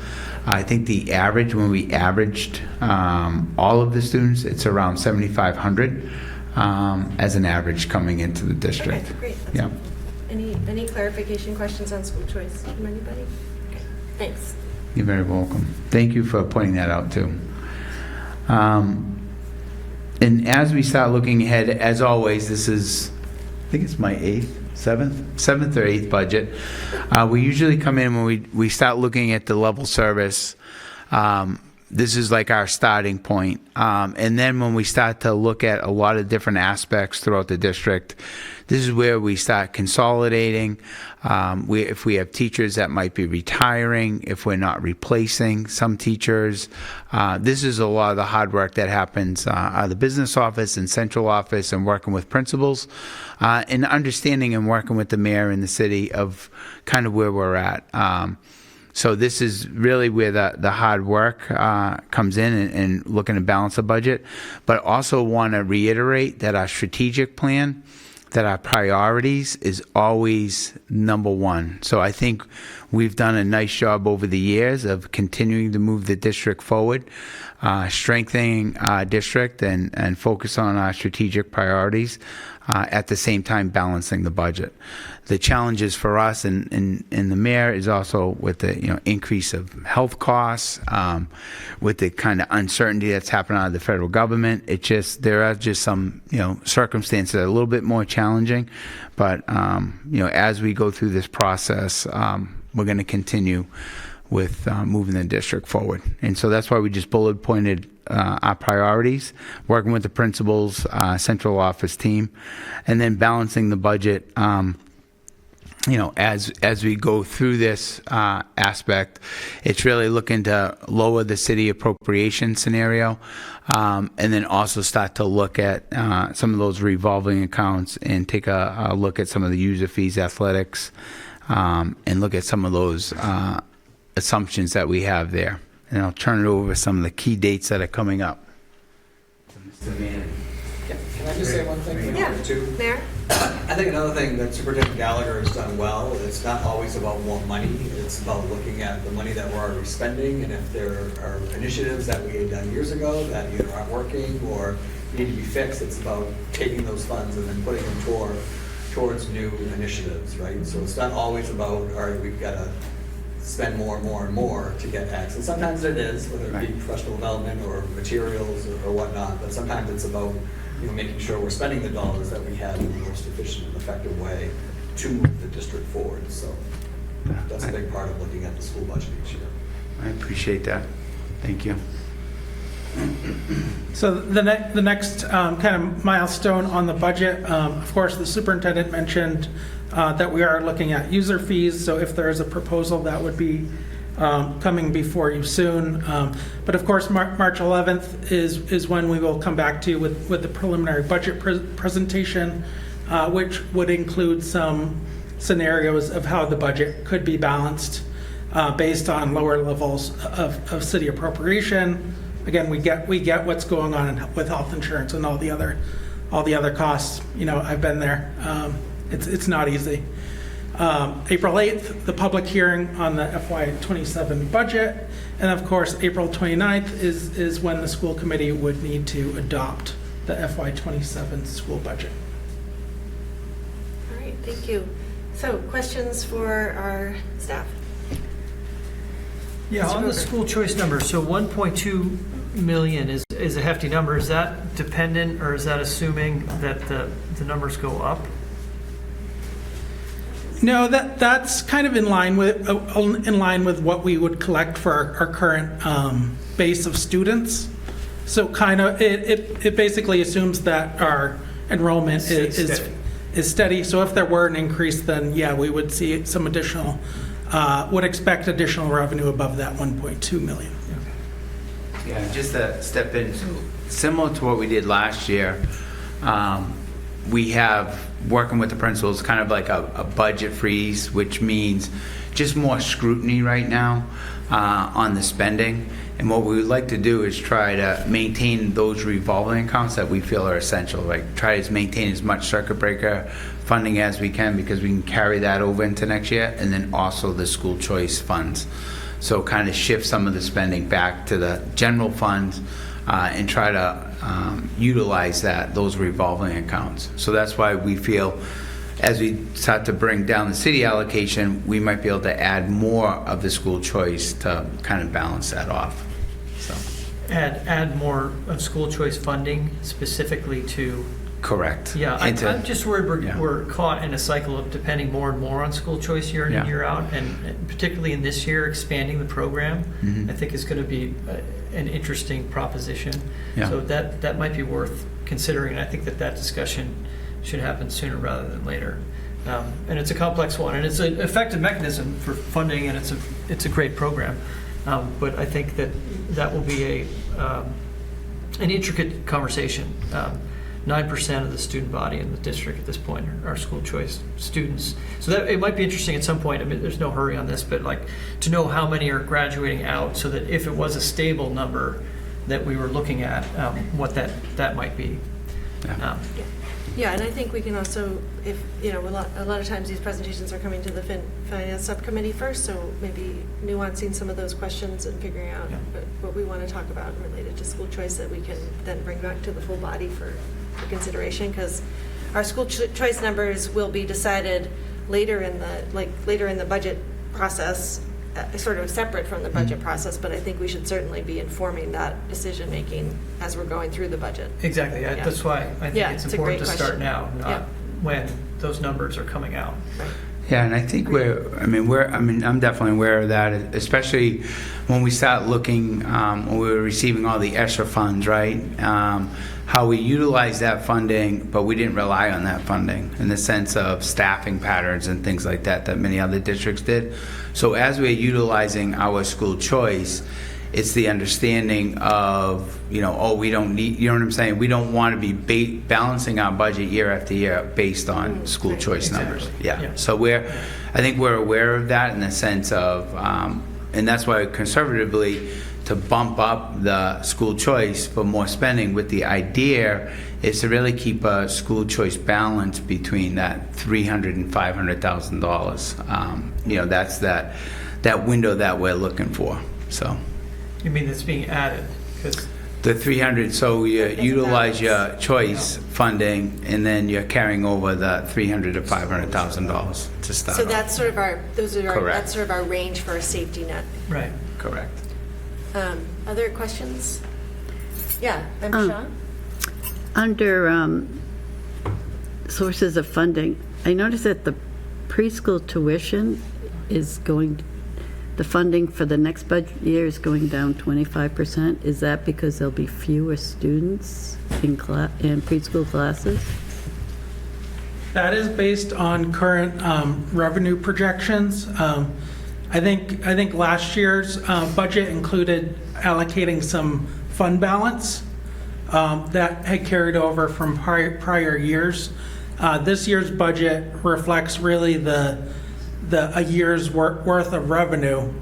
I think the average, when we averaged all of the students, it's around 7,500 as an average coming into the district. Okay, great. That's Yeah. helpful. Any clarification questions on school choice from anybody? Okay, thanks. You're very welcome. Thank you for pointing that out too. And as we start looking ahead, as always, this is, I think it's my seventh or eighth budget. We usually come in when we start looking at the level service. This is like our starting point. And then when we start to look at a lot of different aspects throughout the district, this is where we start consolidating. If we have teachers that might be retiring, if we're not replacing some teachers, this is a lot of the hard work that happens out of the business office and central office and working with principals and understanding and working with the mayor and the city of kind of where we're at. So this is really where the hard work comes in and looking to balance the budget. But also want to reiterate that our strategic plan that our priorities is always number one. So I think we've done a nice job over the years of continuing to move the district forward, strengthening our district and focus on our strategic priorities, at the same time balancing the budget. The challenges for us and the mayor is also with the increase of health costs, with the kind of uncertainty that's happened out of the federal government. There are just some circumstances that are a little bit more challenging, but as we go through this process, we're going to continue with moving the district forward. And so that's why we just bullet pointed our priorities, working with the principals, central office team, and then balancing the budget. As we go through this aspect, it's really looking to lower the city appropriation scenario, and then also start to look at some of those revolving accounts and take a look at some of the user fees, athletics, and look at some of those assumptions that we have there. And I'll turn it over to some of the key dates that are coming up. Mr. Manning. Can I just say one thing? Yeah, Mayor? I think another thing that Superintendent Gallagher has done well, it's not always about more money. It's about looking at the money that we're already spending, and if there are initiatives that we had done years ago that either aren't working or need to be fixed, it's about taking those funds and then putting them towards new initiatives, right? So it's not always about, all right, we've got to spend more and more and more to get X. And sometimes it is, whether it be professional development or materials or whatnot, but sometimes it's about making sure we're spending the dollars that we have in the most efficient and effective way to move the district forward. So that's a big part of looking at the school budget each year. I appreciate that. Thank you. So the next kind of milestone on the budget, of course, the superintendent mentioned that we are looking at user fees. So if there is a proposal, that would be coming before you soon. But of course, March 11th is when we will come back to you with the preliminary budget presentation, which would include some scenarios of how the budget could be balanced based on lower levels of city appropriation. Again, we get what's going on with health insurance and all the other costs. I've been there. It's not easy. April 8th, the public hearing on the FY27 budget, and of course, April 29th is when the school committee would need to adopt the FY27 school budget. All right, thank you. So, questions for our staff? Yeah, on the school choice number, so 1.2 million is a hefty number. Is that dependent, or is that assuming that the numbers go up? No, that's kind of in line with what we would collect for our current base of students. So kind of it basically assumes that our enrollment is steady. So if there were an increase, then yeah, we would see some additional, would expect additional revenue above that 1.2 million. Yeah, just to step in, so similar to what we did last year, we have, working with the principals, kind of like a budget freeze, which means just more scrutiny right now on the spending. And what we would like to do is try to maintain those revolving accounts that we feel are essential, like try to maintain as much circuit breaker funding as we can, because we can carry that over into next year, and then also the school choice funds. So kind of shift some of the spending back to the general funds and try to utilize those revolving accounts. So that's why we feel as we start to bring down the city allocation, we might be able to add more of the school choice to kind of balance that off. So Add more of school choice funding specifically to. Correct. Yeah, I'm just worried we're caught in a cycle of depending more and more on school choice year in and year out, and particularly in this year, expanding the program, I think is going to be an interesting proposition. Yeah. So that might be worth considering. I think that discussion should happen sooner rather than later. And it's a complex one, and it's an effective mechanism for funding, and it's a great program. But I think that will be an intricate conversation. 9% of the student body in the district at this point are school choice students. So that it might be interesting at some point. I mean, there's no hurry on this, but like to know how many are graduating out, so that if it was a stable number that we were looking at, what that might be. Yeah, and I think we can also, if, you know, a lot of times these presentations are coming to the finance subcommittee first, so maybe nuancing some of those questions and figuring out what we want to talk about related to school choice that we can then bring back to the full body for consideration, because our school choice numbers will be decided later in the budget process, sort of separate from the budget process, but I think we should certainly be informing that decision-making as we're going through the budget. Exactly. That's why I think it's it's a important great to start question. now, not when those numbers are coming out. Right. Yeah, and I think I'm definitely aware of that, especially when we start looking, when we were receiving all the ESSER funds, right? How we utilize that funding, but we didn't rely on that funding in the sense of staffing patterns and things like that many other districts did. So as we're utilizing our school choice, it's the understanding of, we don't need, you know what I'm saying? We don't want to be balancing our budget year after year based on school choice numbers. Yeah. So I think we're aware of that in the sense of, and that's why conservatively to bump up the school choice for more spending with the idea is to really keep a school choice balance between that $300,000 and $500,000. That's that window that we're looking for. So. You mean that's being added? Because the 300, so you utilize your choice funding, and then you're carrying over the $300,000 to $500,000 to start. So off. that's sort of our Correct. that's sort of our range for a safety net. right. Correct. Other questions? Yeah, Member Shaw? Under sources of funding, I noticed that the preschool tuition is the funding for the next budget year is going down 25%. Is that because there'll be fewer students in preschool classes? That is based on current revenue projections. I think last year's budget included allocating some fund balance that had carried over from prior years. This year's budget reflects really a year's worth of revenue,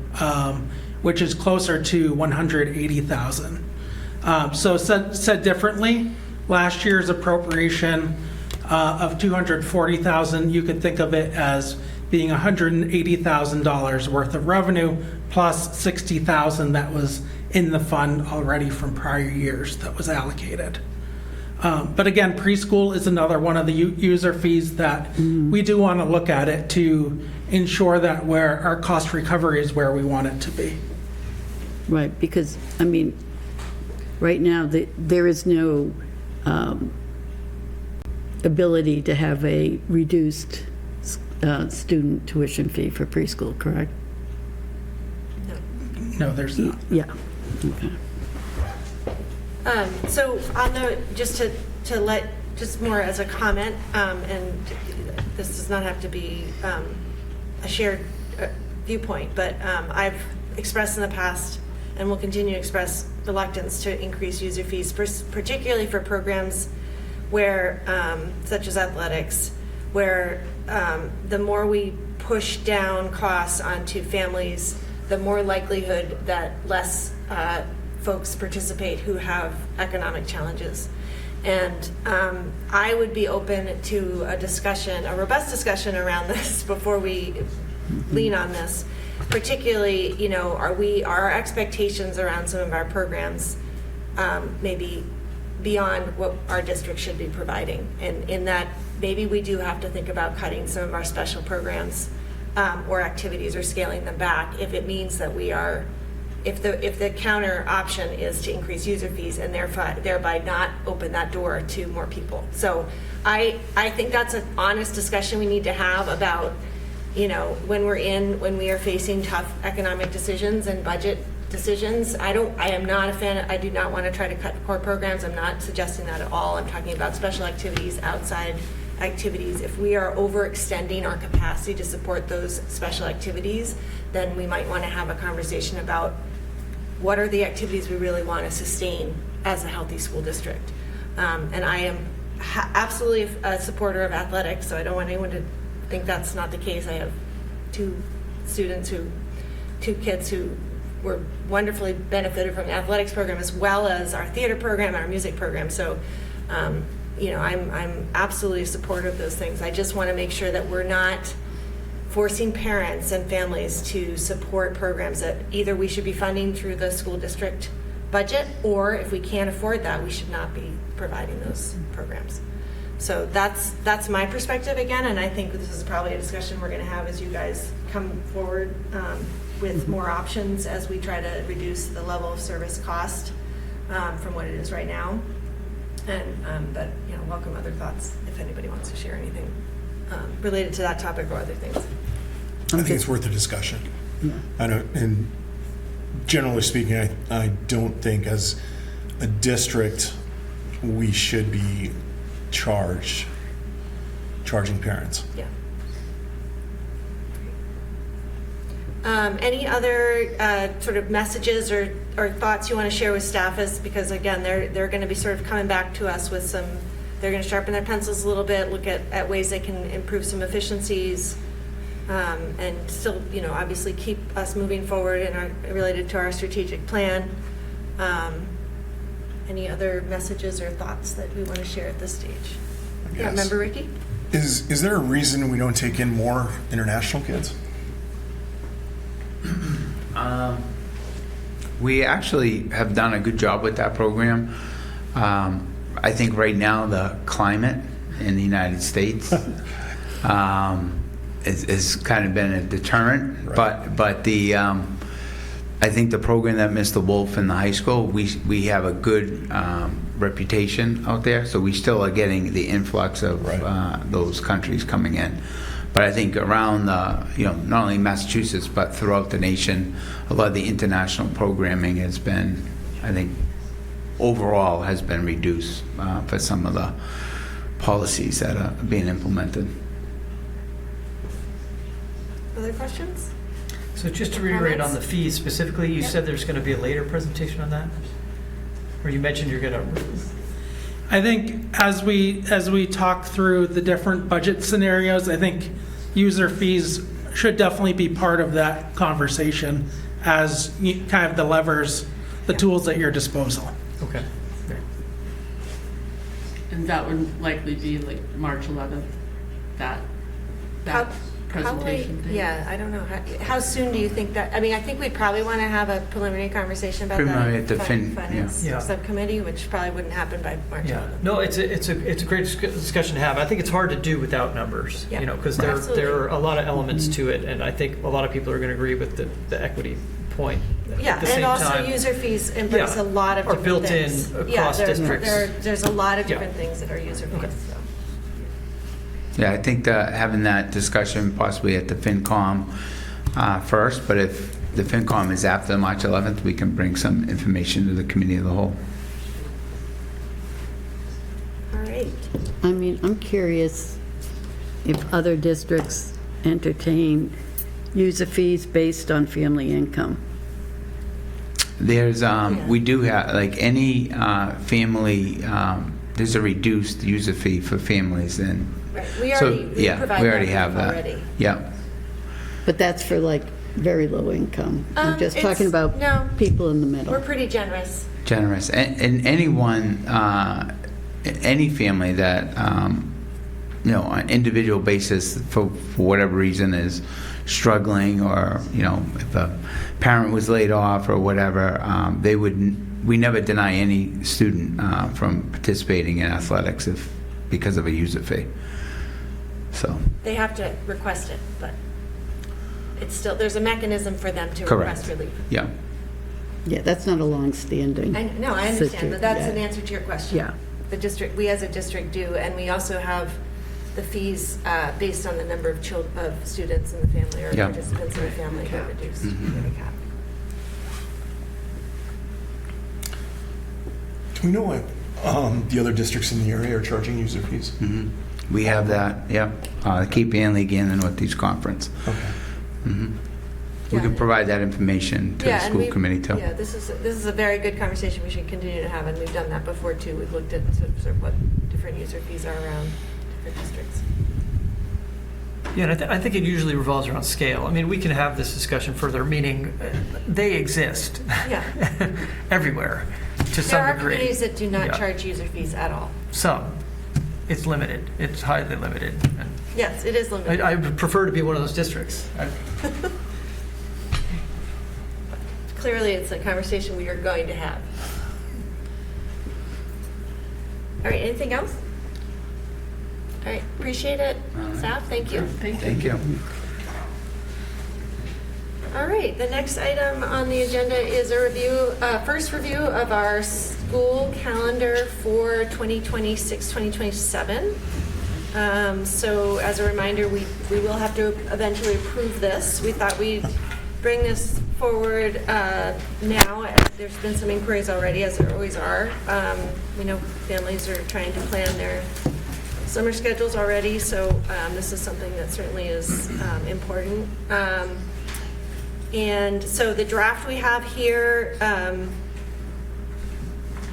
which is closer to $180,000. So said differently, last year's appropriation of $240,000, you could think of it as being $180,000 worth of revenue plus $60,000 that was in the fund already from prior years that was allocated. But again, preschool is another one of the user fees that we do want to look at it to ensure that where our cost recovery is where we want it to be. Right, because, right now, there is no ability to have a reduced student tuition fee for preschool, correct? No, there's not. Yeah. Okay. So just more as a comment, and this does not have to be a shared viewpoint, but I've expressed in the past and will continue to express reluctance to increase user fees, particularly for programs where, such as athletics, where the more we push down costs onto families, the more likelihood that less folks participate who have economic challenges. And I would be open to a robust discussion around this before we lean on this. Particularly, are our expectations around some of our programs maybe beyond what our district should be providing? And in that, maybe we do have to think about cutting some of our special programs or activities or scaling them back if it means that we are, if the counter option is to increase user fees and thereby not open that door to more people. So I think that's an honest discussion we need to have about, when we are facing tough economic decisions and budget decisions. I am not a fan. I do not want to try to cut core programs. I'm not suggesting that at all. I'm talking about special activities, outside activities. If we are overextending our capacity to support those special activities, then we might want to have a conversation about what are the activities we really want to sustain as a healthy school district. And I am absolutely a supporter of athletics, so I don't want anyone to think that's not the case. I have two kids who were wonderfully benefited from the athletics program as well as our theater program, our music program. So I'm absolutely supportive of those things. I just want to make sure that we're not forcing parents and families to support programs that either we should be funding through the school district budget, or if we can't afford that, we should not be providing those programs. So that's my perspective again, and I think this is probably a discussion we're going to have as you guys come forward with more options as we try to reduce the level of service cost from what it is right now. And but welcome other thoughts if anybody wants to share anything related to that topic or other things. I think it's worth a discussion. Yeah. And generally speaking, I don't think as a district we should be charging parents. Yeah. Any other sort of messages or thoughts you want to share with staff? Because again, they're going to be sort of coming back to us with some. They're going to sharpen their pencils a little bit, look at ways they can improve some efficiencies, and still, obviously keep us moving forward related to our strategic plan. Any other messages or thoughts that we want to share at this stage? Yeah, Member Ricky? Is there a reason we don't take in more international kids? We actually have done a good job with that program. I think right now the climate in the United States has kind of been a deterrent, right. but the I think the program that Mr. Wolf in the high school, we have a good reputation out there, so we still are getting the influx of those countries coming in. But I think around not only Massachusetts but throughout the nation, a lot of the international programming has been, I think, overall has been reduced for some of the policies that are being implemented. Other questions? So just to reiterate on the fees specifically, you said there's going to be a later presentation on that? Or you mentioned you're going to... I think as we talk through the different budget scenarios, I think user fees should definitely be part of that conversation as kind of the levers, the tools at your disposal. Okay. And that would likely be like March 11th, that presentation thing. Yeah, I don't know. How soon do you think that? I mean, I think we'd probably want to have a preliminary conversation about Preliminary at the finance Yeah. subcommittee, which probably wouldn't happen by March 11th. No, it's a great discussion to have. I think it's hard to do without numbers, because there are a lot of elements to it, and I think a lot of people are going to agree with the equity point. Yeah, At the and same also time, user fees embrace a lot of are different built things. in across districts. There's a lot of different things that are user fees. Okay. So. Yeah, I think having that discussion possibly at the FinCom first, but if the FinCom is after March 11th, we can bring some information to the committee of the whole. All right. I mean, I'm curious if other districts entertain user fees based on family income. There's, we do have, like any family, there's a reduced user fee for families, and Right. We already have that. already. Yeah. But that's for like very low income. I'm just It's- talking about no. people in the middle. We're pretty generous. Generous. And anyone, any family that, on an individual basis, for whatever reason is struggling, or, if a parent was laid off or whatever, we never deny any student from participating in athletics because of a user fee. So. They have to request it, but it's still, there's a mechanism for them to Correct. request relief. Yeah. Yeah, that's not a long-standing. No, I understand, but that's an yeah. answer to your question. Yeah. We as a district do, and we also have the fees based on the number of students in the family or Yeah. participants in the family that reduced. Mhm. We have a cap. Do we know what the other districts in the area are charging user fees? Mm-hmm. We have that, yeah. Cape Ann League and the Northeast Conference. Okay. Mm-hmm. We can provide that information to the and school committee too. Yeah, this is a very good conversation we should continue to have, and we've done that before too. We've looked at sort of what different user fees are around different districts. Yeah, and I think it usually revolves around scale. I mean, we can have this discussion further, meaning they exist Yeah. everywhere to There some are degree. communities that do not Yeah. charge user fees at all. Some. it's limited. It's highly limited. And Yes, it is limited. I would prefer to be one of those districts. Clearly, it's a conversation we are going to have. All right, anything else? All right, appreciate it. Staff, thank you. Thank you. All right, the next item on the agenda is a review, first review of our school calendar for 2026-2027. So as a reminder, we will have to eventually approve this. We thought we'd bring this forward now. There's been some inquiries already, as there always are. We know families are trying to plan their summer schedules already, so this is something that certainly is important. And so the draft we have here, I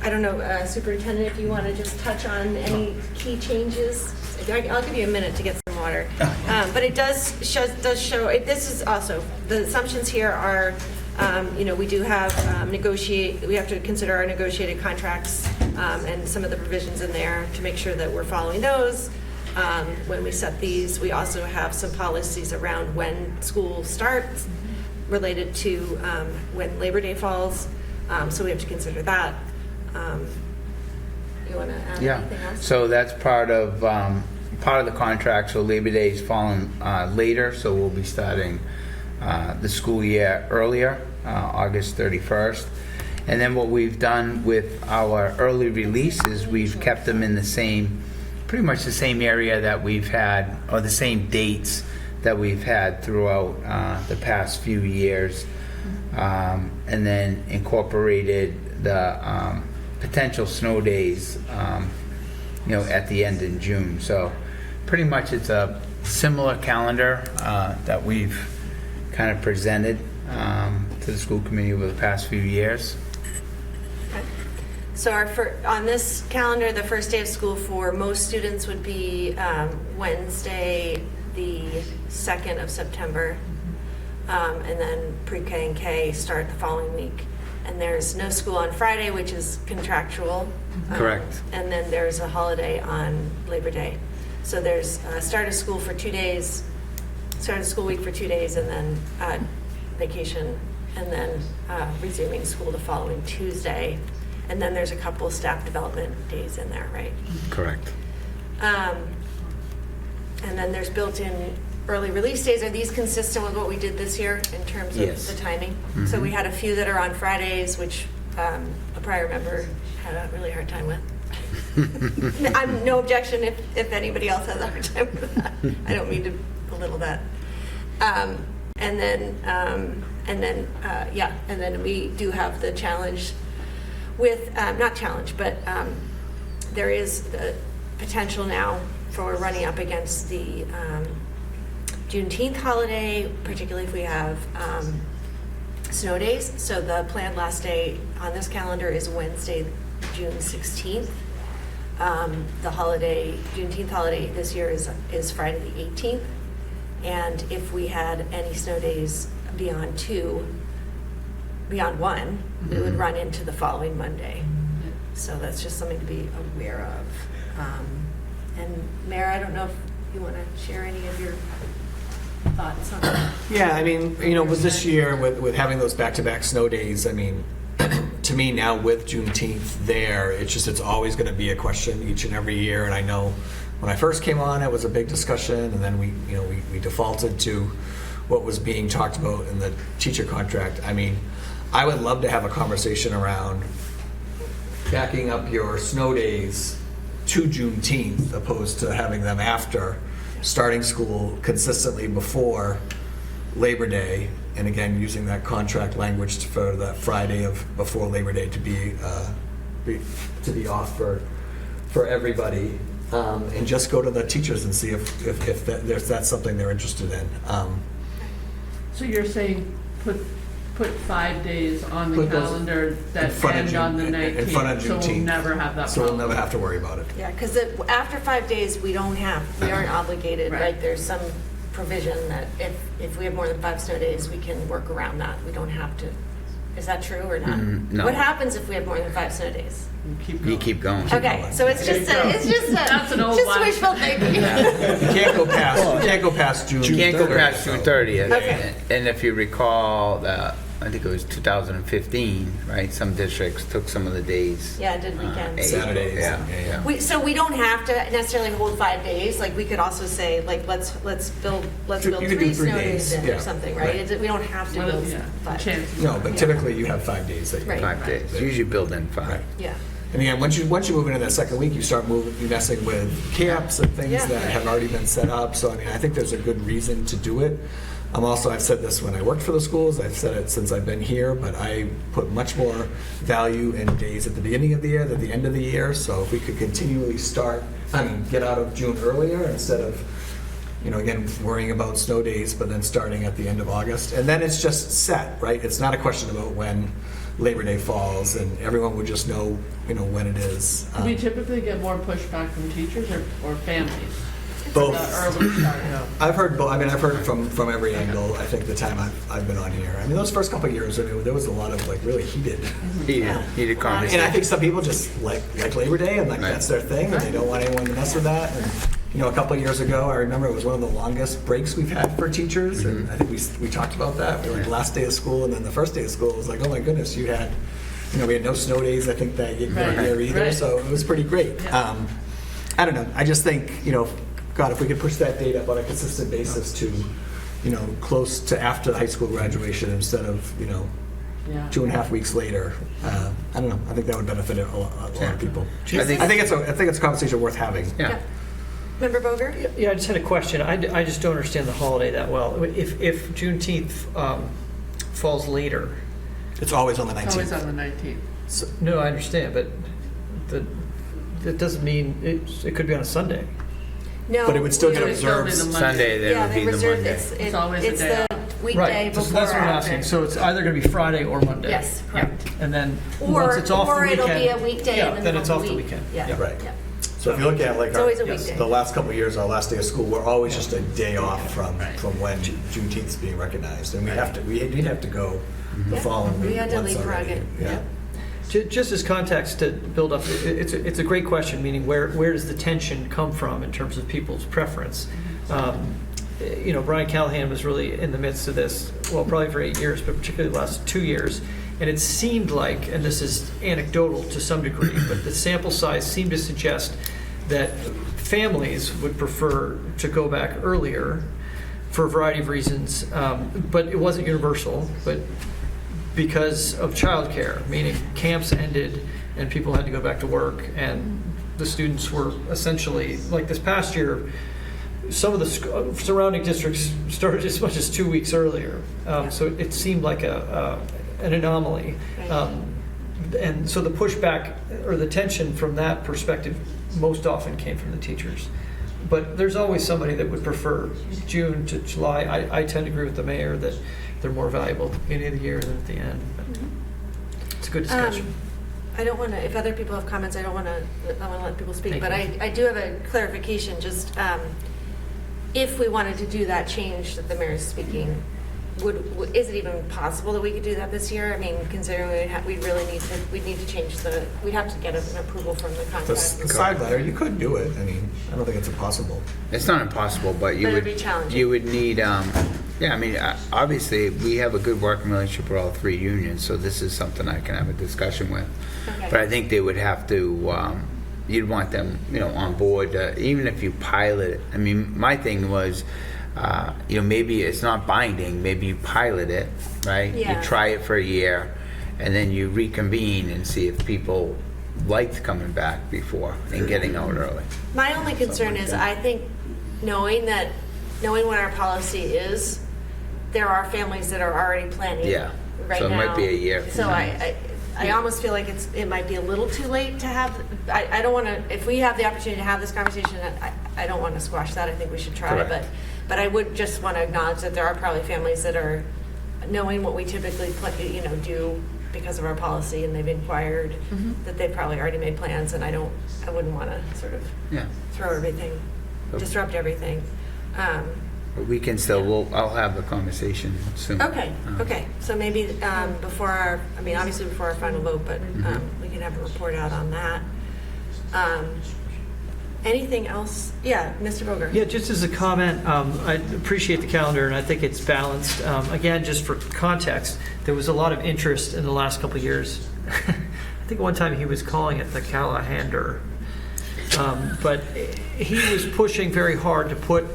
don't know, Superintendent, if you want to just touch on any key changes. I'll give you a minute to get some water. But it does show, this is also, the assumptions here are, we do have we have to consider our negotiated contracts and some of the provisions in there to make sure that we're following those. When we set these, we also have some policies around when school starts related to when Labor Day falls. So we have to consider that. You want to add anything else? So that's part of the contract. So Labor Day is falling later, so we'll be starting the school year earlier, August 31st. And then what we've done with our early release is we've kept them in pretty much the same area that we've had, or the same dates that we've had throughout the past few years, and then incorporated the potential snow days, at the end in June. So pretty much it's a similar calendar that we've kind of presented to the school committee over the past few years. Okay. So on this calendar, the first day of school for most students would be Wednesday, the 2nd of September, and then pre-K and K start the following week. And there's no school on Friday, which is contractual. Correct. And then there's a holiday on Labor Day. So there's start of school for 2 days, start of school week for 2 days, and then vacation, and then resuming school the following Tuesday. And then there's a couple of staff development days in there, right? Correct. And then there's built-in early release days. Are these consistent with what we did this year in terms of Yes. the timing? So we had a few that are on Fridays, which a prior member had a really hard time with. I'm no objection if anybody else has a hard time with that. I don't mean to belittle that. And then we do have the challenge with, not challenge, but there is the potential now for running up against the Juneteenth holiday, particularly if we have snow days. So the planned last day on this calendar is Wednesday, June 16th. The Juneteenth holiday this year is Friday the 18th. And if we had any snow days beyond one, we would run into the following Monday. So that's just something to be aware of. And Mayor, I don't know if you want to share any of your thoughts on that. Yeah, I mean, with this year, with having those back-to-back snow days, I mean, to me now with Juneteenth there, it's always going to be a question each and every year. And I know when I first came on, it was a big discussion, and then we defaulted to what was being talked about in the teacher contract. I mean, I would love to have a conversation around backing up your snow days to Juneteenth, opposed to having them after, starting school consistently before Labor Day, and again using that contract language for that Friday before Labor Day to be off for everybody, and just go to the teachers and see if that's something they're interested in. So you're saying put 5 days on the Put those calendar that in front of end on the June- 19th. in front of So we'll Juneteenth. never have that So we'll problem. never have to worry about it. Yeah, because after 5 days, we aren't obligated, Right. right? There's some provision that if we have more than 5 snow days, we can work around that. We don't have to Is that true or not? No. What happens if we have more than 5 snow days? You keep going. Okay, so it's just That's an old just one. wishful thinking. You can't go past June. You can't go 30th, past June so- 30th. Okay. And if you recall, I think it was 2015, right? Some districts took some of the days. Yeah, did weekends. Saturdays. Yeah. So we don't have to necessarily hold 5 days. Like we could also say, like let's build You could do 3 3 snow days, days in yeah. or something, right? Right. We don't have to Well, build yeah, 5. chances. No, but typically you have 5 days that you. Right. 5 days. Usually build in 5. Right. Yeah. And again, once you move into that second week, you start messing with camps and things Yeah. that have already been set up. So I mean, I think there's a good reason to do it. I've said this when I worked for the schools, I've said it since I've been here, but I put much more value in days at the beginning of the year than the end of the year. So if we could continually get out of June earlier instead of, again, worrying about snow days, but then starting at the end of August. And then it's just set, right? It's not a question about when Labor Day falls, and everyone would just know, when it is. Do we typically get more pushback from teachers or families? Both. The early start. I've heard both. I've heard from every angle. I think the time I've been on here. Those first couple of years, there was a lot of really heated. Heated conversation. And I think some people just like Labor Day and that's their thing, and they don't want anyone to mess with that. And a couple of years ago, I remember it was one of the longest breaks we've had for teachers, and I think we talked about that. We were last day of school, and then the first day of school was like, oh my goodness, we had no snow days. I think that year either, Right. so it was pretty great. Yeah. I don't know. I just think God, if we could push that date up on a consistent basis to, close to after the high school graduation instead of, Yeah. 2.5 weeks later, I don't know. I think that would benefit a lot of people. I think- I think it's a conversation worth having. Yeah. Member Boger? Yeah, I just had a question. I just don't understand the holiday that well. If Juneteenth falls later, It's always on the It's always 19th. on the 19th. no, I understand, but that doesn't mean it could be on a Sunday. No. But it would still get It would still be observed. the Monday. Sunday, then Yeah, it would they be the reserve Monday. It's always a it's day the off. weekday Right, before. that's what I'm or asking. after. So it's either going to be Friday or Monday. Yes, correct. And then Or once it's off the or weekend. it'll be a weekday yeah, and then then it's the off the week. weekend. Yeah. Right. Yeah. So if you look at It's always a weekday. the last couple of years, our last day of school, we're always just a day off from when Juneteenth is being recognized, and we'd have to go the following week. We had to once leapfrog already. it. Yeah. Just as context to build up, it's a great question, meaning where does the tension come from in terms of people's preference? Brian Callahan was really in the midst of this, well, probably for 8 years, but particularly the last 2 years. And it seemed like, and this is anecdotal to some degree, but the sample size seemed to suggest that families would prefer to go back earlier for a variety of reasons, but it wasn't universal, but because of childcare, meaning camps ended and people had to go back to work, and the students were essentially, like this past year, some of the surrounding districts started as much as 2 weeks earlier. So it seemed like an anomaly. Right. And so the pushback or the tension from that perspective most often came from the teachers. But there's always somebody that would prefer June to July. I tend to agree with the mayor that they're more valuable at the beginning of the year than at the end. But it's a good discussion. I don't want to, if other people have comments, I want to let people speak, Thank but you. I do have a clarification, just if we wanted to do that change that the mayor is speaking, is it even possible that we could do that this year? I mean, considering we'd need to change we'd have to get an approval from the The contract. side letter, you could do it. I don't think it's impossible. It's not impossible, but you But would. it'd be challenging. You would need. Obviously, we have a good working relationship with all 3 unions, so this is something I can have a discussion with. Okay. But I think they would have to. You'd want them, on board, even if you pilot it. My thing was, maybe it's not binding. Maybe you pilot it, right? Yeah. You try it for a year, and then you reconvene and see if people liked coming back before and getting out early. My only concern is, I think, knowing what our policy is, there are families that are already planning Yeah. right So it now. might be a year from So now. I almost feel like it might be a little too late to have, I don't want to, if we have the opportunity to have this conversation, I don't want to squash that. I think we should try, Correct. but I would just want to acknowledge that there are probably families that are knowing what we typically do because of our policy, and they've inquired, that they've probably already made plans, and I wouldn't want to sort of Yeah. throw everything, disrupt everything. But we can still, I'll have the conversation soon. Okay, okay. So maybe before our, I mean, obviously before our final vote, but we can have a report out on that. Anything else? Yeah, Mr. Boger. Yeah, just as a comment, I appreciate the calendar, and I think it's balanced. Again, just for context, there was a lot of interest in the last couple of years. I think one time he was calling it the Callahander. But he was pushing very hard to put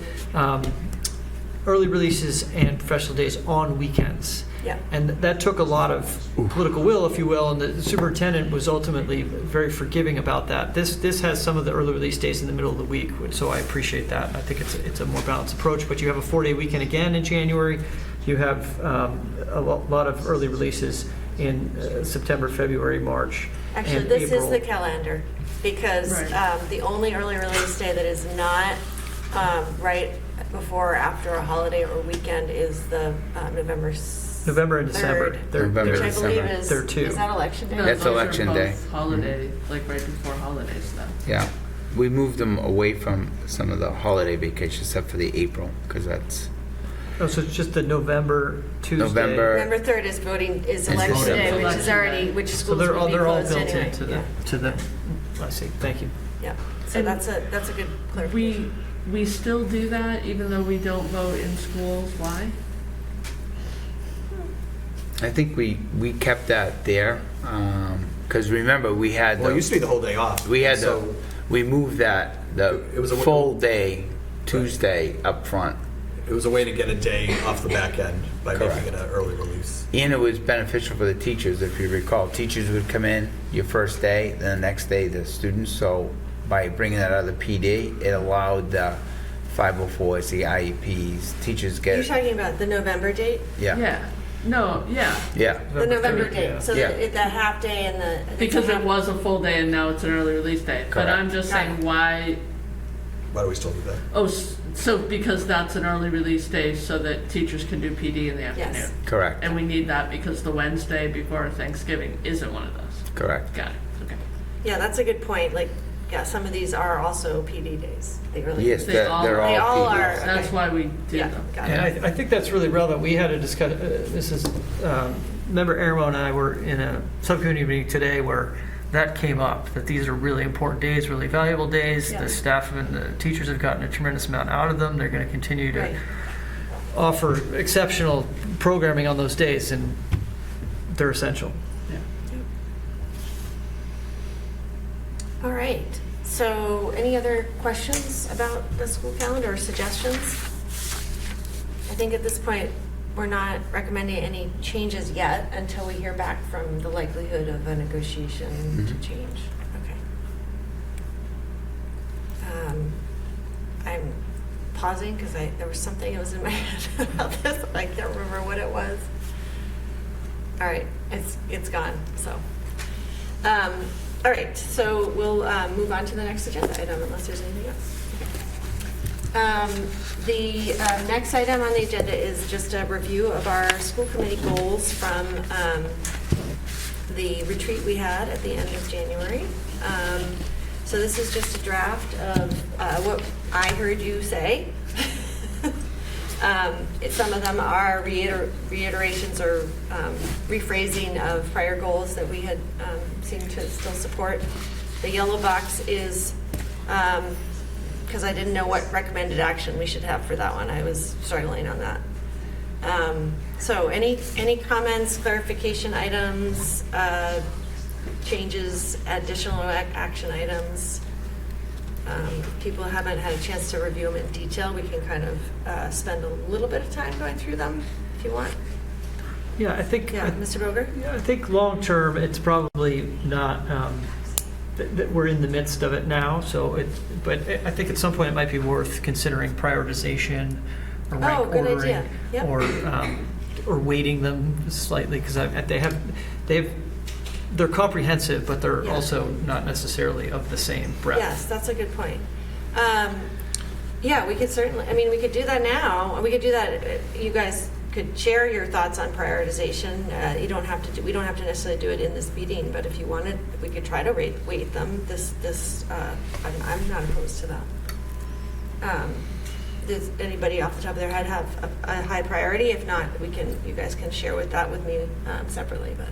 early releases and professional days on weekends. Yeah. And that took a lot of political will, if you will, and the superintendent was ultimately very forgiving about that. This has some of the early release days in the middle of the week, so I appreciate that. I think it's a more balanced approach, but you have a 4-day weekend again in January. You have a lot of early releases in September, February, March, Actually, and this April. is the calendar, because the only early release day that is not right before or after a holiday or weekend is the November and December. 3rd, November, which I believe December. is, There are two. is that election day? No, That's those are election both day. Holiday, like right before holidays then. Yeah. We moved them away from some of the holiday vacations, except for the April, because that's Oh, so it's just the November Tuesday. November. November 3rd is voting, is It's election voting. day, which is Election already, day. which So schools they're will all be they're all closed built anyway. into Yeah. the. I see. Thank you. Yeah, so And that's a good clarification. We still do that even though we don't vote in schools. Why? I think we kept that there, because remember, we had. Well, it used to be the whole day off. We had so we moved that, It was a- full day Tuesday up front. it was a way to get a day off the back end by Correct. making it an early release. And it was beneficial for the teachers, if you recall. Teachers would come in your first day, then the next day the students. So by bringing that other PD, it allowed the 504s, the IEPs, teachers You're get. talking about the November date? Yeah. Yeah. No, yeah. Yeah. The November 3rd, date, yeah. so Yeah. that half day and the. Because it was a full day and now it's an early release day. But Correct. I'm just Got saying it. why, Why do we still do that? so because that's an early release day so that teachers can do PD in the afternoon. Yes. Correct. And we need that because the Wednesday before Thanksgiving isn't one of those. Correct. Got it, okay. Yeah, that's a good point. Like, yeah, some of these are also PD days, the early. Yes, They they're all- they're all. They all PDs. are. That's Okay. why we did Yeah, them. got And it. I think that's really relevant. We had a discussion, this is, member Aramo and I were in a subcommittee meeting today where that came up, that these are really important days, really valuable days. Yeah. The staff and the teachers have gotten a tremendous amount out of them. They're going to continue to Right. offer exceptional programming on those days, and they're essential. All right, so any other questions about the school calendar or suggestions? I think at this point, we're not recommending any changes yet until we hear back from the likelihood of a negotiation to change. Okay. I'm pausing because there was something that was in my head about this, and I can't remember what it was. All right, it's gone, so. All right, so we'll move on to the next agenda item unless there's anything else. The next item on the agenda is just a review of our school committee goals from the retreat we had at the end of January. So this is just a draft of what I heard you say. Some of them are reiterations or rephrasing of prior goals that we had seemed to still support. The yellow box is, because I didn't know what recommended action we should have for that one. I was struggling on that. So any comments, clarification items, changes, additional action items? People haven't had a chance to review them in detail. We can kind of spend a little bit of time going through them if you want. Yeah, I think. Yeah, Mr. Boger? Yeah, I think long-term, it's probably not, that we're in the midst of it now, so but I think at some point it might be worth considering prioritization or rank good ordering. idea. Yep. Or weighting them slightly, because they're comprehensive, but they're Yeah. also not necessarily of the same breadth. Yes, that's a good point. Yeah, we could certainly, we could do that now. We could do that, you guys could share your thoughts on prioritization. We don't have to necessarily do it in this meeting, but if you wanted, we could try to weight them. I'm not opposed to that. does anybody off the top of their head have a high priority? If not, you guys can share that with me separately, but.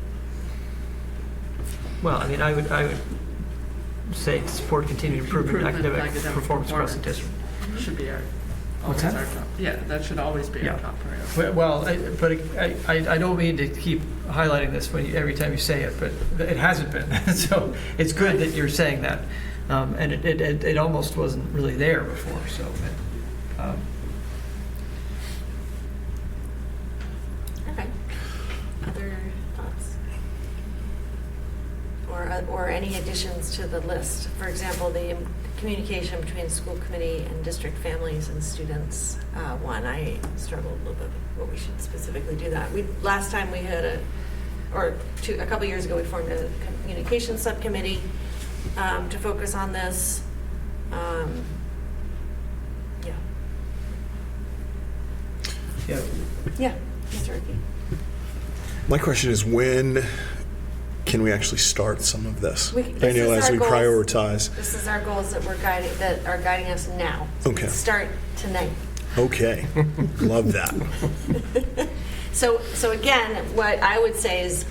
Well, I mean, I would say to support continued improvement in academic performance across the district. Should be our, What's always that? our top. Yeah, that should always be Yeah. our top priority. Well, I don't mean to keep highlighting this every time you say it, but it hasn't been. So it's good that you're saying that. And it almost wasn't really there before, so. Okay. Other thoughts? Or any additions to the list? For example, the communication between school committee and district families and students. One, I struggled a little bit with what we should specifically do that. Last time we had a couple years ago, we formed a communication subcommittee to focus on this. Yeah. Yeah, Mr. Ricky. My question is, when can we actually start some of this? This I know is as our we goals. prioritize. This is our goals that are guiding us now. So we Okay. start tonight. Okay, love that. So again, what I would say is,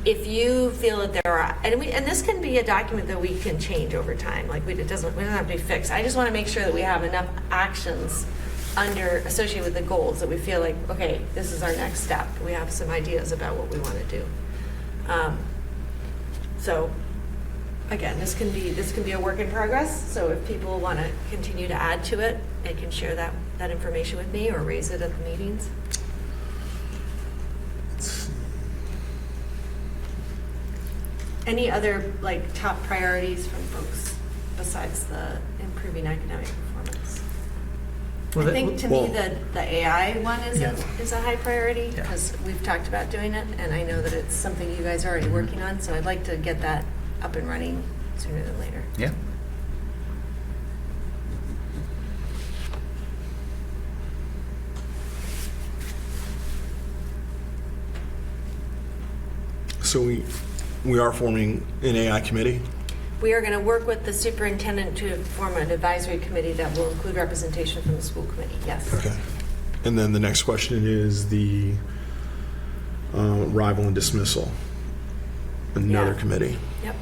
if you feel that there are, and this can be a document that we can change over time, like it doesn't have to be fixed. I just want to make sure that we have enough actions associated with the goals that we feel like, okay, this is our next step. We have some ideas about what we want to do. So again, this can be a work in progress. So if people want to continue to add to it, they can share that information with me or raise it at the meetings. Any other top priorities from folks besides the improving academic performance? Well, I think to me well- the AI one is Yeah. is a high priority Yeah. because we've talked about doing it, and I know that it's something you guys are already working on. So I'd like to get that up and running sooner than later. Yeah. So we are forming an AI committee. We are going to work with the superintendent to form an advisory committee that will include representation from the school committee. Yes. Okay. And then the next question is the rival and dismissal. Another Yeah. committee. Yep,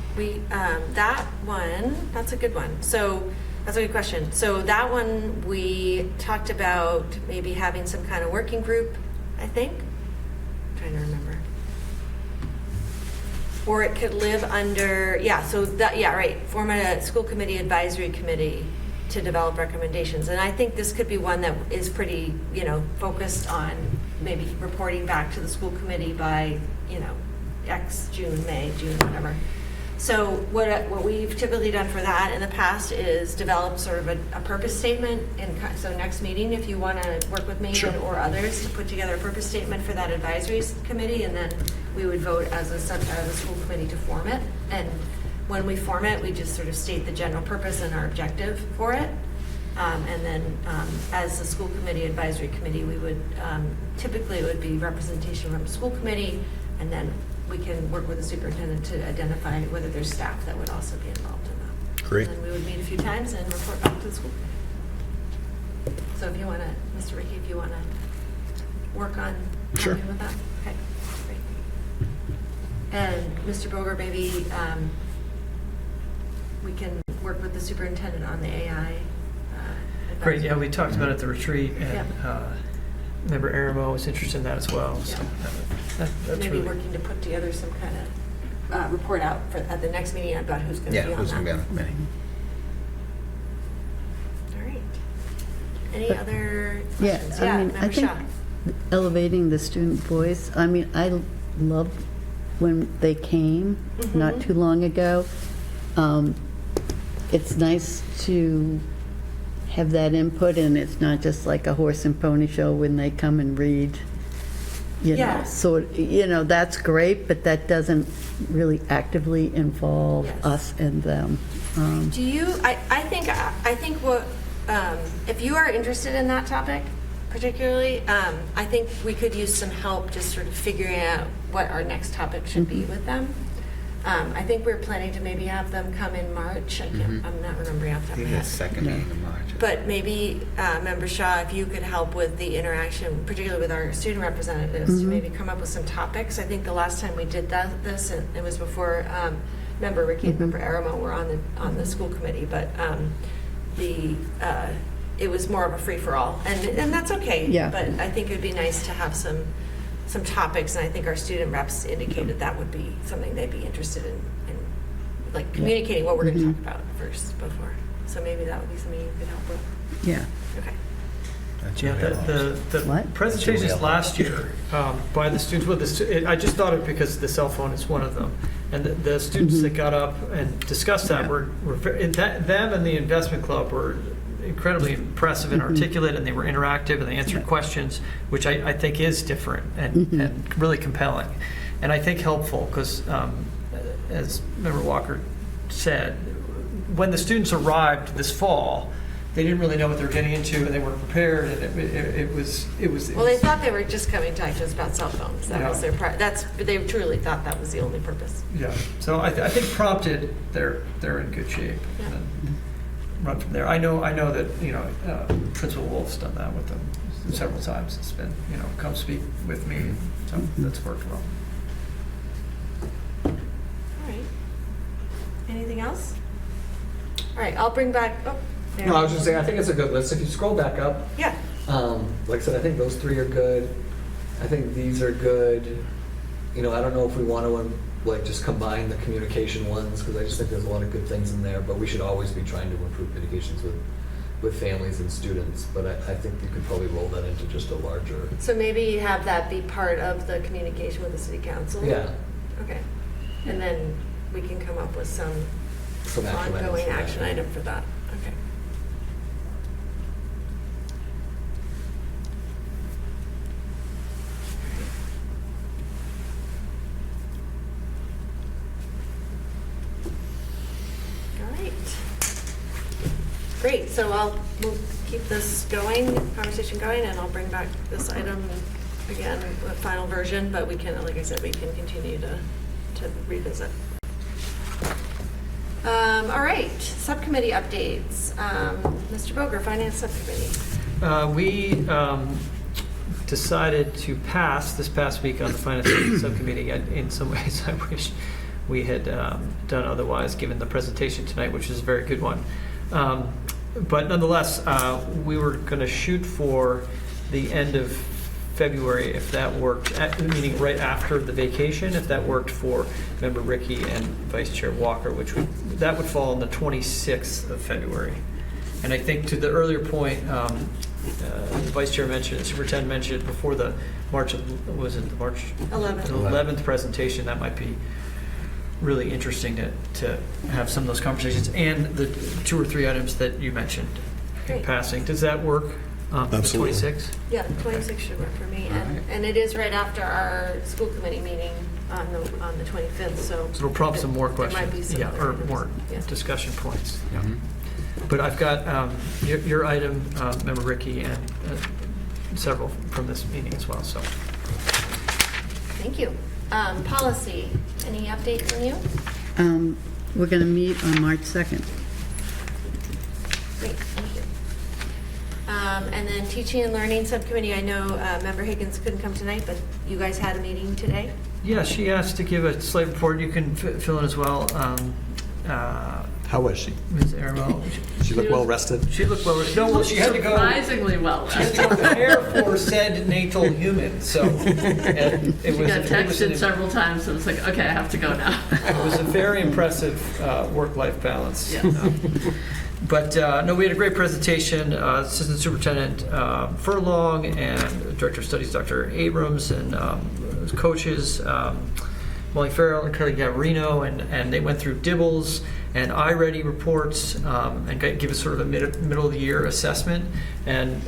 that one, that's a good one. So, that's a good question. So that one, we talked about maybe having some kind of working group, I think. I'm trying to remember. Or it could live under, form a school committee advisory committee to develop recommendations. And I think this could be one that is pretty, focused on maybe reporting back to the school committee by, X, May, June, whatever. So what we've typically done for that in the past is develop sort of a purpose statement. And so next meeting, if you want to work with me Sure. or others to put together a purpose statement for that advisory committee, and then we would vote as a school committee to form it. And when we form it, we just sort of state the general purpose and our objective for it. And then as a school committee advisory committee, we would, typically it would be representation from the school committee, and then we can work with the superintendent to identify whether there's staff that would also be involved in that. Great. And then we would meet a few times and report back to the school committee. So if you want to, Mr. Ricky, if you want to work on Sure. helping with that. Okay, great. And Mr. Boger, maybe we can work with the superintendent on the AI. Great, yeah, advisory. we talked about it at the retreat, and member Aramo was interested in that as well, so that's Maybe really. working to put together some kind of report out at the next meeting about who's going to Yeah, be on who's that. going to be on the committee? All right. Any other Yeah, questions? I mean, I Member think Shaw. elevating the student voice, I mean, I loved when they came not too long ago. It's nice to have that input, and it's not just like a horse and pony show when they come and read, Yeah. that's great, but that doesn't really actively involve Yes. us and them. Do you, I think what, if you are interested in that topic particularly, I think we could use some help just sort of figuring out what our next topic should be with them. I think we're planning to maybe have them come in March. I'm not remembering off the I top of think my the head. second meeting of March. But maybe, Member Shaw, if you could help with the interaction, particularly with our student representatives, to maybe come up with some topics. I think the last time we did this, and it was before Member Ricky and Member Aramo were on the school committee, but it was more of a free-for-all, and that's okay. Yeah. But I think it'd be nice to have some topics, and I think our student reps indicated that would be something they'd be interested in like communicating what we're going to talk about first before. So maybe that would be something you could help with. Yeah. Okay. That's Yeah, your the What? presentations last year by the students, I just thought of it because the cell phone is one of them. And the students that got up and discussed that were them and the investment club were incredibly impressive and articulate, and they were interactive, and they answered questions, which I think is different and really compelling. And I think helpful because, as Member Walker said, when the students arrived this fall, they didn't really know what they were getting into, and they weren't prepared, and it was. Well, they thought they were just coming to talk to us about cell phones. That was their they truly thought that was the only purpose. Yeah. So I think prompted, they're in good shape. Yeah. And run from there. I know that Principal Wolf's done that with them several times. It's been come speak with me. So that's worked well. All right. Anything else? All right. I'll bring back. Oh. No, I was just saying, I think it's a good list. If you scroll back up, Yeah. like I said, I think those three are good. I think these are good. I don't know if we want to just combine the communication ones, because I just think there's a lot of good things in there, but we should always be trying to improve communications with families and students. But I think you could probably roll that into just a larger. So maybe have that be part of the communication with the city council. Yeah. Okay. And then we can come up with some Some action items ongoing for that, action yeah. item for that. Okay. All right. Great. So we'll keep this conversation going, and I'll bring back this item again, a final version, but we can, like I said, we can continue to revisit. All right, subcommittee updates. Mr. Boger, Finance Subcommittee. We decided to pass this past week on the Finance Subcommittee. In some ways, I wish we had done otherwise, given the presentation tonight, which is a very good one. But nonetheless, we were going to shoot for the end of February, if that worked, meaning right after the vacation, if that worked for Member Ricky and Vice Chair Walker, that would fall on the 26th of February. And I think to the earlier point, the Vice Chair mentioned, the Superintendent mentioned it before the March 11th presentation. That might be really interesting to have some of those conversations and the 2 or 3 items that you mentioned in Great. passing. Does that work? Absolutely. The 26th? Yeah, 26 should work for me, and it is right after our school committee meeting on the 25th, so. So it'll prompt some more there might be questions, some yeah, other or items. more Yeah. discussion points. Yeah. But I've got your item, Member Ricky, and several from this meeting as well, so. Thank you. Policy, any update from you? We're going to meet on March 2nd. Great, thank you. And then Teaching and Learning Subcommittee, I know Member Higgins couldn't come tonight, but you guys had a meeting today? Yeah, she asked to give a slight report. You can fill in as well. How was she? Ms. Aramo. She looked well rested. She looked well. No, well, she had to go. Surprisingly well. She had to go prepare for said natal human. So and it She was. got it was texted an- several times, and it's like, okay, I have to go now. It was a very impressive work-life balance. Yes. But no, we had a great presentation. Assistant Superintendent Furlong and Director of Studies Dr. Abrams and coaches Molly Farrell and Kelly Gavarino, and they went through DIBELS and iReady reports and give us sort of a middle of the year assessment. And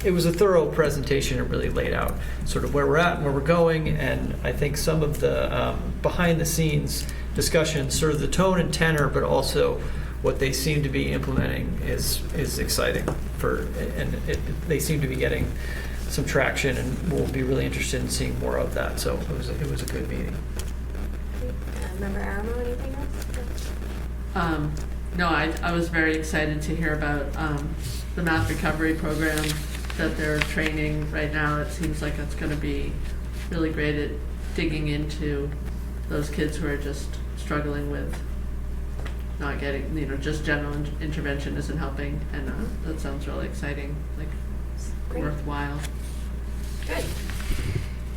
it was a thorough presentation. It really laid out sort of where we're at and where we're going. And I think some of the behind the scenes discussion, sort of the tone and tenor, but also what they seem to be implementing is exciting they seem to be getting some traction, and we'll be really interested in seeing more of that. So it was a good meeting. Member Aramo, anything else? No, I was very excited to hear about the math recovery program that they're training right now. It seems like it's going to be really great at digging into those kids who are just struggling with not getting, just general intervention isn't helping, and that sounds really exciting, like Great. worthwhile. Good.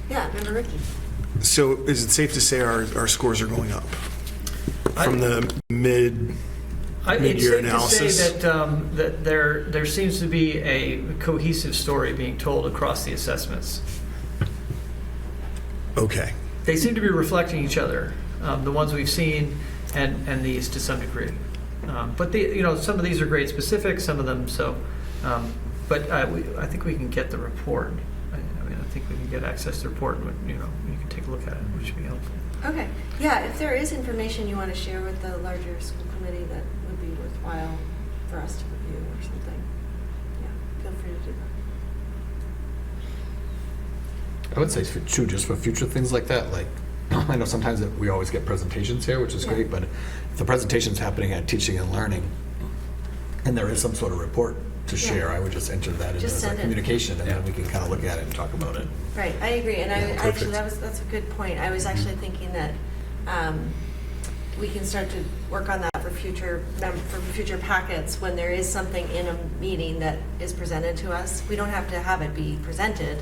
Yeah, Member Ricky. So is it safe to say our scores are going up from the mid-year analysis? It's safe to say that there seems to be a cohesive story being told across the assessments. Okay. They seem to be reflecting each other, the ones we've seen and these to some degree. But some of these are grade specific, some of them so. But I think we can get the report. I think we can get access to the report, and you can take a look at it, which would be helpful. Okay. Yeah, if there is information you want to share with the larger school committee that would be worthwhile for us to review or something, yeah, feel free to do that. I would say too, just for future things like that, like, I know sometimes that we always get presentations here, which is Yeah. great, but if the presentation's happening at teaching and learning, and there is some sort of report to Yeah. share, I would just enter that in Just as a send it. communication, and then we can kind of look at it and talk about it. Right, I agree, and Yeah, actually, perfect. that's a good point. I was actually thinking that we can start to work on that for future packets when there is something in a meeting that is presented to us. We don't have to have it be presented.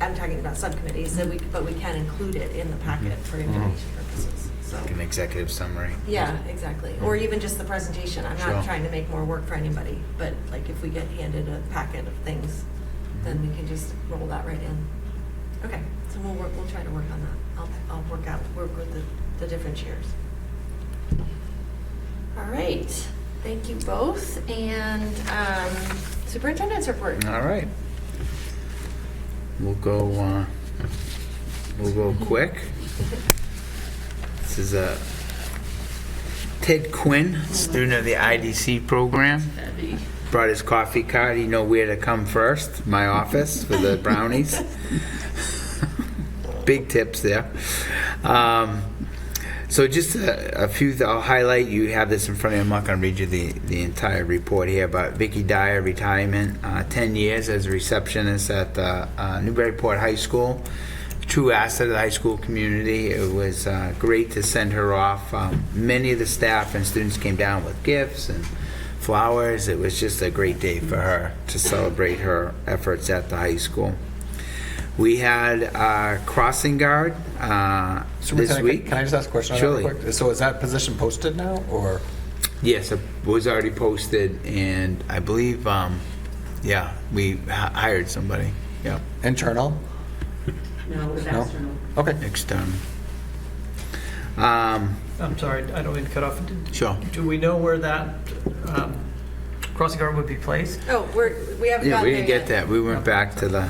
I'm talking about subcommittees, but we can include it in the packet for information purposes. So, Like an executive summary. yeah, exactly. Or even just the presentation. I'm not Sure. trying to make more work for anybody, but like if we get handed a packet of things, then we can just roll that right in. Okay, so we'll try to work on that. I'll work with the different chairs. All right, thank you both, and superintendent's report. All right. We'll go quick. This is Ted Quinn, student of the IDC program. Heavy. Brought his coffee cart. He know where to come first. My office for the brownies. Big tips there. So just a few, I'll highlight. You have this in front of you. I'm not going to read you the entire report here, but Vicki Dyer, retirement, 10 years as a receptionist at Newburyport High School. True asset of the high school community. It was great to send her off. Many of the staff and students came down with gifts and flowers. It was just a great day for her to celebrate her efforts at the high school. We had our crossing guard this week. Can I just ask a question on that Surely. real quick? So is that position posted now, or? Yes, it was already posted, and I believe, we hired somebody. Yeah, Internal? No, it was No? external. Okay. external. I'm sorry, I don't mean to cut off. Sure. Do we know where that crossing guard would be placed? Oh, we haven't Yeah, gotten we there didn't get yet. that. We went back to the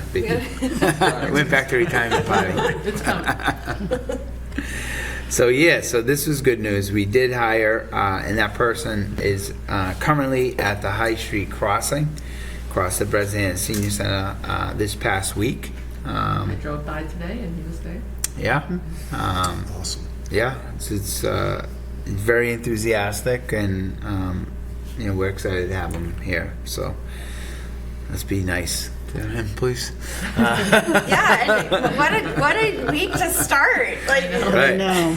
went back to retirement party. It's coming. So this was good news. We did hire, and that person is currently at the High Street crossing, across the Bresnahan Senior Center this past week. I drove by today and he was there. Yeah. Awesome. Yeah, it's very enthusiastic, and we're excited to have him here. So let's be nice to him, please. Yeah, and what a week to start. Like, Right. No.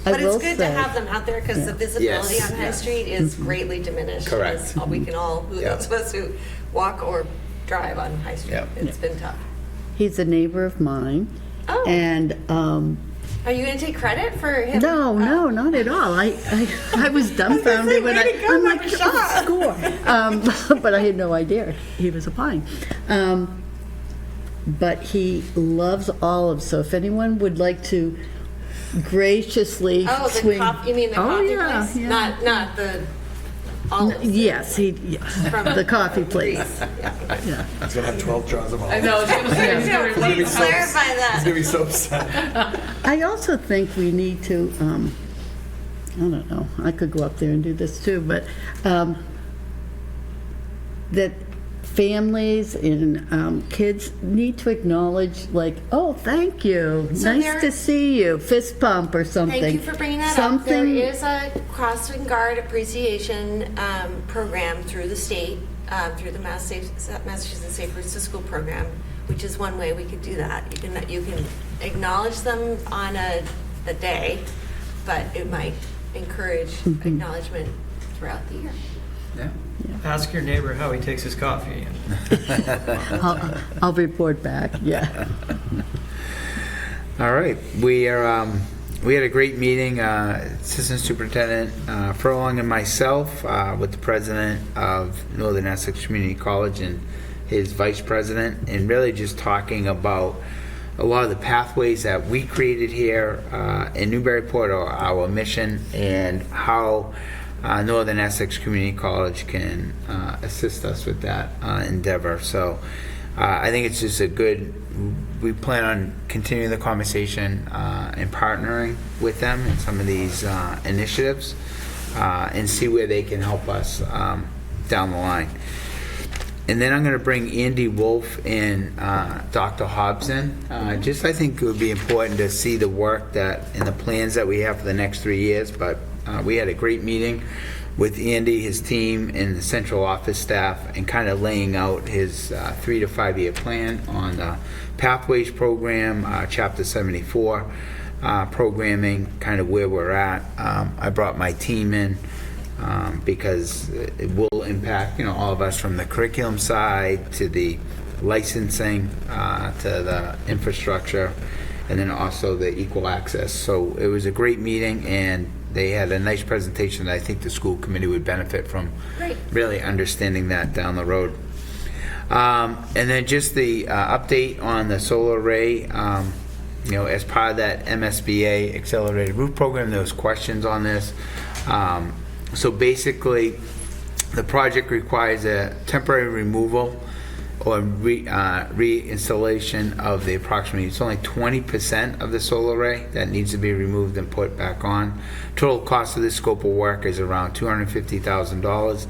but it's good to have them out there because the visibility Yes. on High Street is greatly diminished. Correct. As we can all, Yeah. those of us who walk or drive on High Street, Yeah. it's been tough. He's a neighbor of mine, Oh, and are you going to take credit for him? no, not at all. I was dumbfounded when way to go, I'm like, Dr. Shaw. score. But I had no idea he was applying. But he loves olives, so if anyone would like to graciously Oh, the swing. coffee, you mean the Oh, coffee yeah, place? yeah. Not the olives. Yes, From the coffee place. Yeah. He's gonna have 12 jars of I olives. know, I was going to say, he's No, gonna please be clarify He's that. gonna be so upset. I also think we need to, I don't know, I could go up there and do this too, but that families and kids need to acknowledge, like, oh, thank you, So nice there- to see you, fist bump or something. Thank you for bringing that up. Something. There is a crossing guard appreciation program through the state, through the Massachusetts Safe Routes to School program, which is one way we could do that. You can acknowledge them on a day, but it might encourage acknowledgement throughout the year. Yeah. Ask your neighbor how he takes his coffee. I'll report back, yeah. All right, we had a great meeting, Assistant Superintendent Furlong and myself with the president of Northern Essex Community College and his vice president, and really just talking about a lot of the pathways that we created here in Newburyport, or our mission, and how Northern Essex Community College can assist us with that endeavor. So I think it's just we plan on continuing the conversation and partnering with them in some of these initiatives and see where they can help us down the line. And then I'm going to bring Andy Wolf and Dr. Hobson. I think it would be important to see the work and the plans that we have for the next 3 years. But we had a great meeting with Andy, his team, and the central office staff, and kind of laying out his 3 to 5 year plan on the Pathways program, Chapter 74 programming, kind of where we're at. I brought my team in. Because it will impact, all of us, from the curriculum side to the licensing to the infrastructure, and then also the equal access. So it was a great meeting, and they had a nice presentation that I think the school committee would benefit from. Great. Really understanding that down the road. And then just the update on the solar array. As part of that MSBA Accelerated Roof Program, there was questions on this. So basically, the project requires a temporary removal or reinstallation of the approximately, it's only 20% of the solar array that needs to be removed and put back on. Total cost of this scope of work is around $250,000.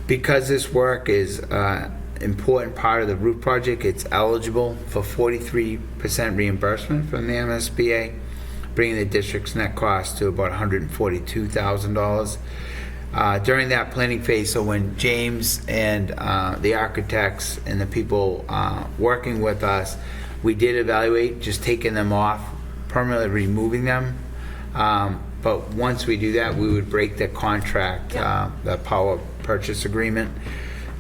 Because this work is an important part of the roof project, it's eligible for 43% reimbursement from the MSBA, bringing the district's net cost to about $142,000. During that planning phase, so when James and the architects and the people working with us, we did evaluate just taking them off, permanently removing them. But once we do that, we would break the contract, the power purchase agreement,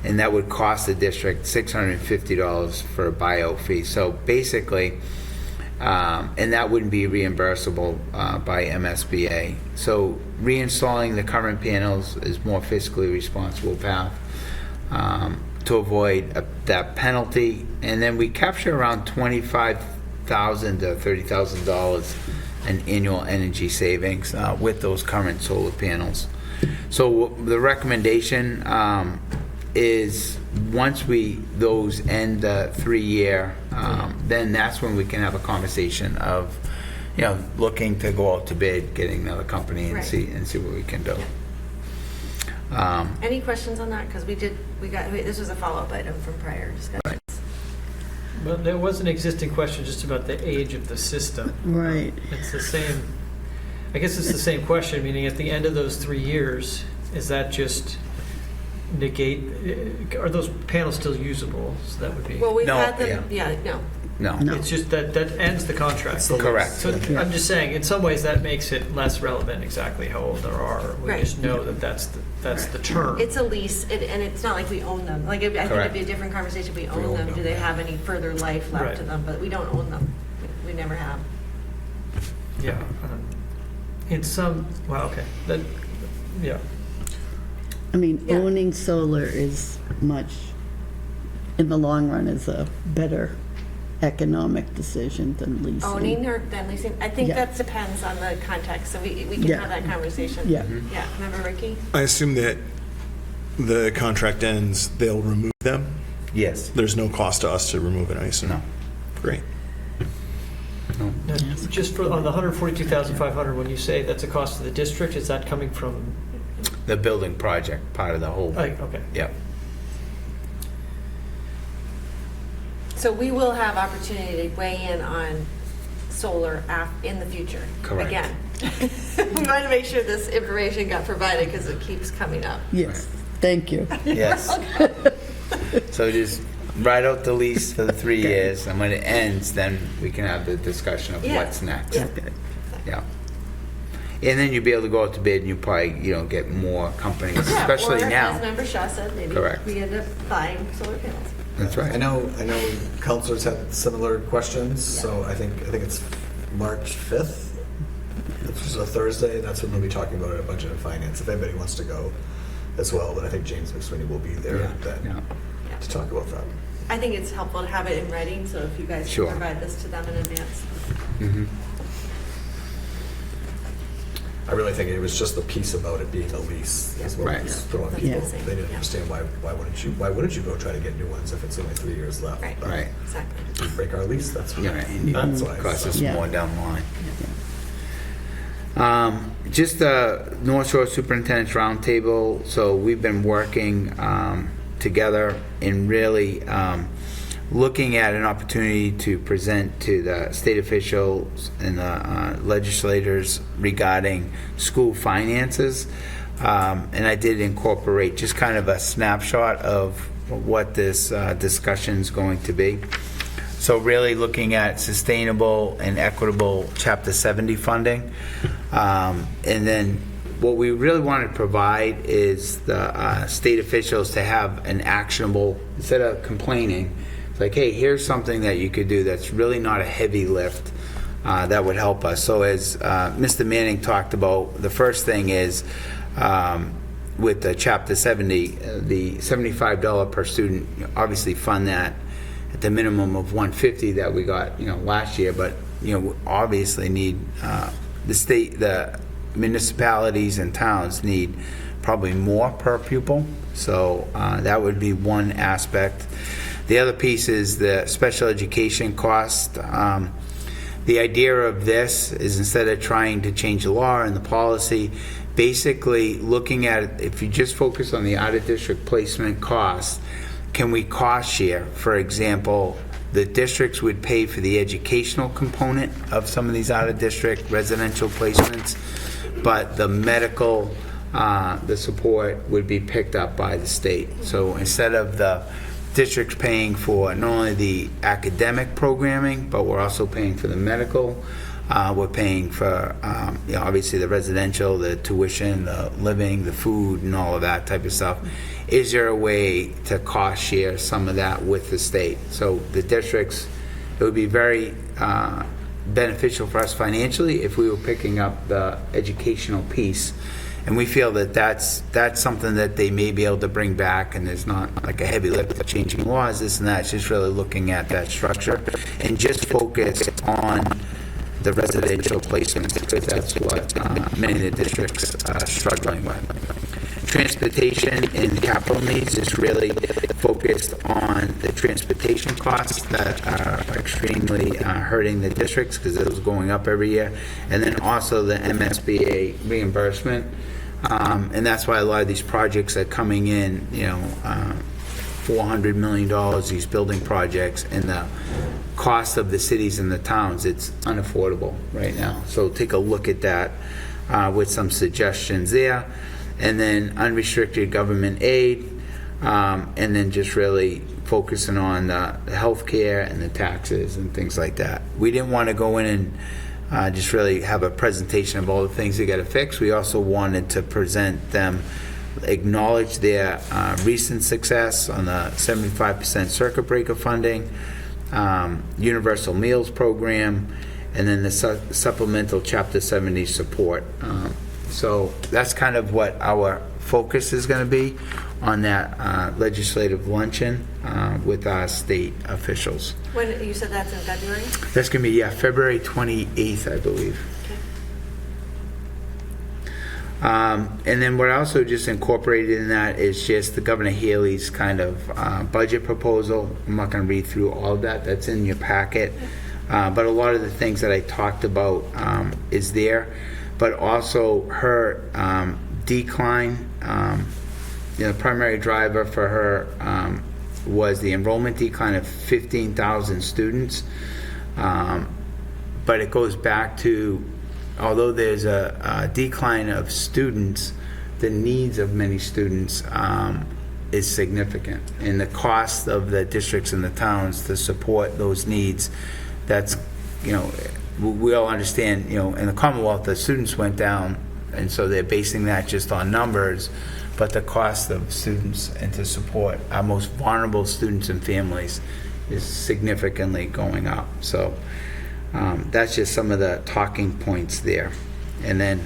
and that would cost the district $650 for a bio fee. So basically, and that wouldn't be reimbursable by MSBA. So reinstalling the current panels is more fiscally responsible path to avoid that penalty. And then we capture around $25,000 to $30,000 in annual energy savings with those current solar panels. So the recommendation is once those end the 3 year, then that's when we can have a conversation of, looking to go out to bid, getting another company and Right. see what we can do. Any questions on that? Because this was a follow-up item from prior discussions. Well, there was an existing question just about the age of the system. Right. It's the same, I guess it's the same question, meaning at the end of those 3 years, is that just negate, are those panels still usable? So that would be, Well, we've No, had them, No. No. it's just that ends the contract. Correct. So I'm just saying, in some ways, that makes it less relevant exactly how old there are. We Right. just know that that's the term. It's a lease, and it's not like we own them. I think it'd be a different conversation if we own them. Do they have any further life left to Right. them? But we don't own them. We never have. Yeah. In some, well, okay, yeah. I mean, Yeah. owning solar is much, in the long run, is a better economic decision than leasing. Owning or then leasing? I think Yeah. that depends on the context, so we can Yeah. have that conversation. Yeah. Yeah, remember Ricky? I assume that the contract ends, they'll remove them. Yes. There's no cost to us to remove it, I assume. No. Great. Now, just on the 142,500, when you say that's a cost to the district, is that coming from, The building project, part of the whole. okay. Yep. So we will have opportunity to weigh in on solar in the future. Correct. Again. We want to make sure this information got provided because it keeps coming up. Yes, thank you. Yes. So just write out the lease for the 3 years, and when it ends, then we can have the discussion of Yeah. what's next. Yeah. Yeah. And then you'll be able to go out to bid, and you probably, get more companies, especially or, now. As Member Shaw said, maybe Correct. we end up buying solar panels. That's right. I know counselors had similar questions, so I think it's March 5th, which is a Thursday. That's when we'll be talking about it at Budget and Finance, if anybody wants to go as well. But I think James McSweeney will be there Yeah. to talk about that. I think it's helpful to have it in writing, so if you guys Sure. can provide this to them in advance. Mhm. I really think it was just the piece about it being a lease is what Right. was throwing That's people. missing. They didn't Yeah. understand why wouldn't you go try to get new ones if it's only 3 years left? Right. But Right. Exactly. we break our lease, that's Yeah, and that's why. costs us Yeah. more down the line. Just the North Shore Superintendent's Roundtable. So we've been working together in really looking at an opportunity to present to the state officials and the legislators regarding school finances. And I did incorporate just kind of a snapshot of what this discussion is going to be. So really looking at sustainable and equitable Chapter 70 funding. And then what we really want to provide is the state officials to have an actionable, instead of complaining, it's like, hey, here's something that you could do that's really not a heavy lift that would help us. So as Mr. Manning talked about, the first thing is with the Chapter 70, the $75 per student, obviously fund that at the minimum of $150 that we got, last year. But we obviously need the municipalities and towns need probably more per pupil. So that would be one aspect. The other piece is the special education cost. The idea of this is, instead of trying to change the law and the policy, basically looking at it, if you just focus on the out-of-district placement costs, can we cost share? For example, the districts would pay for the educational component of some of these out-of-district residential placements, but the medical, the support would be picked up by the state. So instead of the districts paying for not only the academic programming, but we're also paying for the medical. We're paying for, obviously the residential, the tuition, the living, the food, and all of that type of stuff. Is there a way to cost share some of that with the state? So the districts, it would be very beneficial for us financially if we were picking up the educational piece. And we feel that that's something that they may be able to bring back, and there's not like a heavy lift of changing laws, this and that. It's just really looking at that structure and just focus on the residential placements, because that's what many of the districts are struggling with. Transportation and capital needs is really focused on the transportation costs that are extremely hurting the districts, because those are going up every year, and then also the MSBA reimbursement. And that's why a lot of these projects are coming in, $400 million, these building projects, and the cost of the cities and the towns, it's unaffordable right now. So take a look at that with some suggestions there. And then unrestricted government aid, and then just really focusing on the healthcare and the taxes and things like that. We didn't want to go in and just really have a presentation of all the things they got to fix. We also wanted to present them, acknowledge their recent success on the 75% circuit breaker funding, universal meals program, and then the supplemental Chapter 70 support. So that's kind of what our focus is going to be on that legislative luncheon with our state officials. When you said that's in February? That's going to be, February 28th, I believe. And then what I also just incorporated in that is just the Governor Haley's kind of budget proposal. I'm not going to read through all of that. That's in your packet. But a lot of the things that I talked about is there. But also her decline, the primary driver for her was the enrollment decline of 15,000 students. But it goes back to, although there's a decline of students, the needs of many students is significant. And the cost of the districts and the towns to support those needs, that's, we all understand, in the Commonwealth, the students went down, and so they're basing that just on numbers, but the cost of students and to support our most vulnerable students and families is significantly going up. So that's just some of the talking points there. And then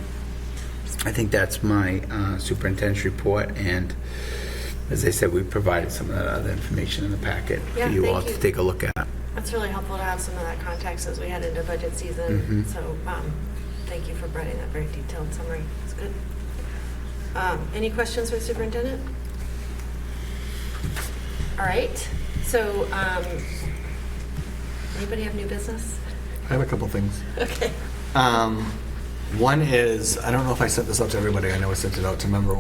I think that's my superintendent's report, and as I said, we provided some of that other information in the packet Yeah, for you all thank to you. take a look at. That's really helpful to have some of that context as we head into budget season. So thank you for providing that very detailed summary. It's good. Any questions for the superintendent? All right. So anybody have new business? I have a couple things. Okay. One is, I don't know if I sent this out to everybody. I know I sent it out to Member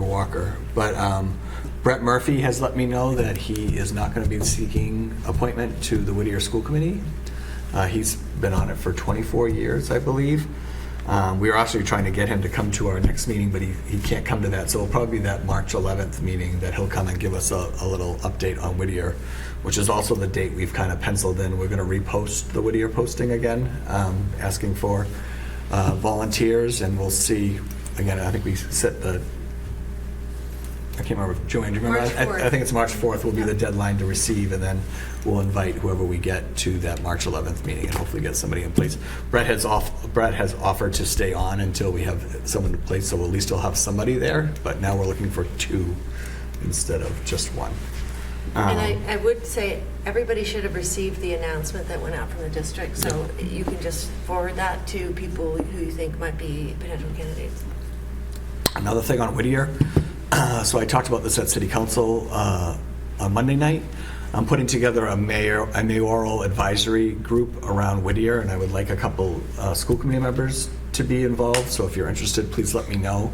Walker, but Brett Murphy has let me know that he is not going to be seeking appointment to the Whittier School Committee. He's been on it for 24 years, I believe. We are actually trying to get him to come to our next meeting, but he can't come to that. So it'll probably be that March 11th meeting that he'll come and give us a little update on Whittier, which is also the date we've kind of penciled in. We're going to repost the Whittier posting again, asking for volunteers, and we'll see. Again, I think we set the, I can't remember, Joanne, do you remember? March 4th. I think it's March 4th will be the deadline to receive, and then we'll invite whoever we get to that March 11th meeting and hopefully get somebody in place. Brett has offered to stay on until we have someone in place, so at least we'll have somebody there, but now we're looking for 2 instead of just 1. And I would say everybody should have received the announcement that went out from the district, so you can just forward that to people who you think might be potential candidates. Another thing on Whittier, so I talked about this at City Council on Monday night. I'm putting together a mayoral advisory group around Whittier, and I would like a couple school committee members to be involved, so if you're interested, please let me know.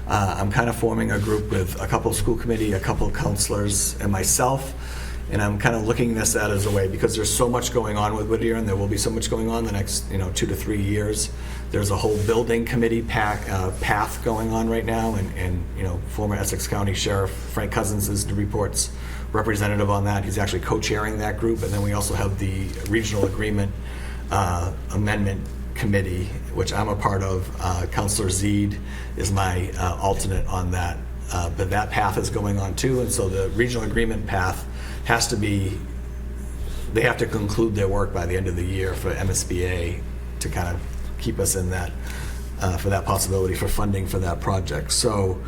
I'm kind of forming a group with a couple school committee, a couple counselors, and myself, and I'm kind of looking this at as a way, because there's so much going on with Whittier, and there will be so much going on the next 2 to 3 years. There's a whole building committee path going on right now, and former Essex County Sheriff Frank Cousins is Newburyport's representative on that. He's actually co-chairing that group, and then we also have the regional agreement amendment committee, which I'm a part of. Councilor Zeed is my alternate on that, but that path is going on too, and so the regional agreement path has to be, they have to conclude their work by the end of the year for MSBA to kind of keep us in that, for that possibility for funding for that project. So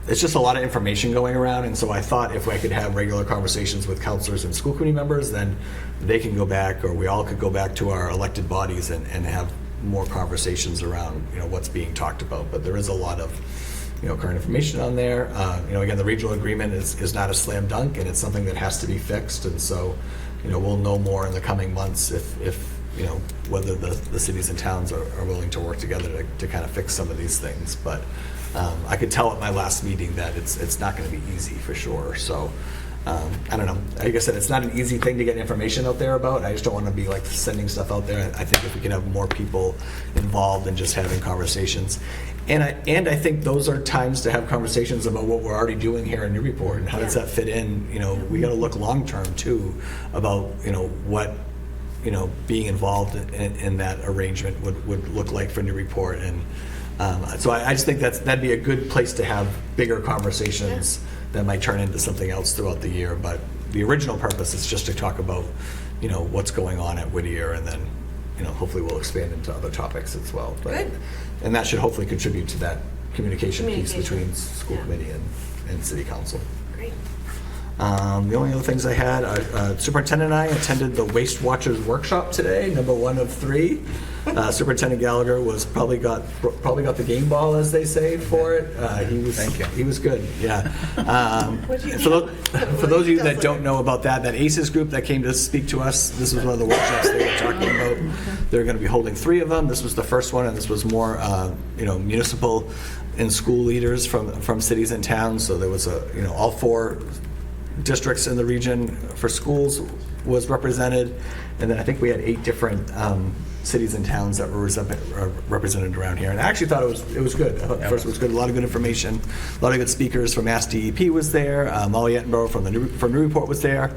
it's just a lot of information going around, and so I thought if I could have regular conversations with counselors and school committee members, then they can go back, or we all could go back to our elected bodies and have more conversations around what's being talked about. But there is a lot of current information on there. Again, the regional agreement is not a slam dunk, and it's something that has to be fixed, and so we'll know more in the coming months if whether the cities and towns are willing to work together to kind of fix some of these things. But I could tell at my last meeting that it's not going to be easy for sure. So I don't know. Like I said, it's not an easy thing to get information out there about. I just don't want to be like sending stuff out there. I think if we can have more people involved and just having conversations. And I think those are times to have conversations about what we're already doing here in Newburyport and how does that fit in. We got to look long term too about what being involved in that arrangement would look like for Newburyport. And so I just think that'd be a good place to have bigger conversations that might turn into something else throughout the year. But the original purpose is just to talk about what's going on at Whittier, and then hopefully we'll expand into other topics as well. But, good. And that should hopefully contribute to that communication piece between school committee and city council. Great. The only other things I had, Superintendent and I attended the Waste Watchers workshop today, number 1 of 3. Superintendent Gallagher probably got the game ball, as they say, for it. Thank you. He was good. Yeah. For those of you that don't know about that ACES group that came to speak to us, this was one of the workshops they were talking about. They're going to be holding 3 of them. This was the first one, and this was more, municipal and school leaders from cities and towns. So there was all 4 districts in the region for schools was represented. And then I think we had 8 different cities and towns that were represented around here. And I actually thought it was good. I thought the first one was good. A lot of good information. A lot of good speakers from Mass DEP was there. Molly Ettenborough from Newburyport was there.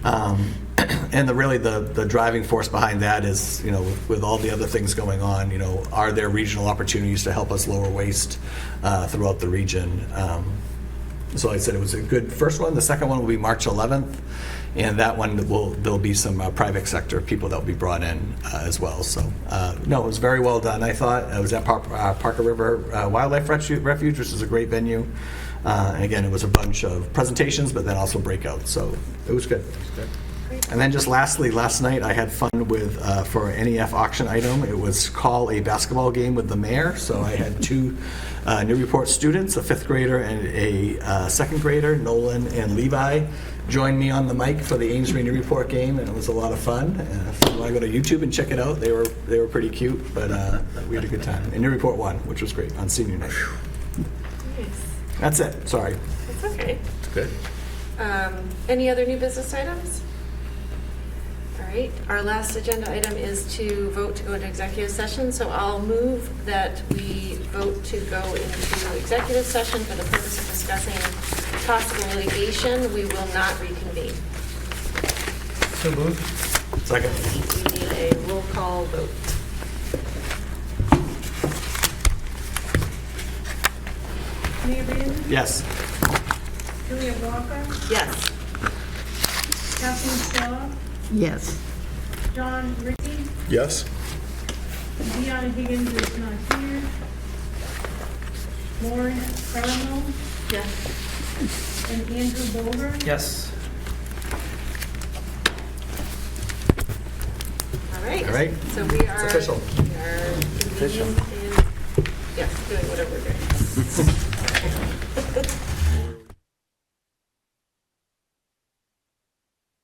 And the driving force behind that is, with all the other things going on, are there regional opportunities to help us lower waste throughout the region? So I said it was a good first one. The second one will be March 11th. And that one, there'll be some private sector people that will be brought in as well. So, no, it was very well done, I thought. I was at Parker River Wildlife Refuge, which is a great venue. And again, it was a bunch of presentations, but then also breakouts. So it was good. And then just lastly, last night I had fun with, for an NEF auction item, it was call a basketball game with the mayor. So I had 2 Newburyport students, a 5th grader and a 2nd grader, Nolan and Levi, joined me on the mic for the Amesbury Newburyport game, and it was a lot of fun. If you want to go to YouTube and check it out, they were pretty cute, but we had a good time. And Newburyport won, which was great, on senior night. Nice. That's it, sorry. That's okay. It's good. Any other new business items? All right, our last agenda item is to vote to go into executive session. So I'll move that we vote to go into executive session for the purpose of discussing possible litigation. We will not reconvene. So moved. Second. We need a roll call vote. Mayor Brandon? Yes. Julia Walker? Yes. Kathleen Shaw? Yes. John Ricky? Yes? Deanna Higgins is not here. Lauren Caramo? Yes. And Andrew Boulder? Yes. All right. All right. So we are. It's official. We are convening in, yes, doing whatever we're doing.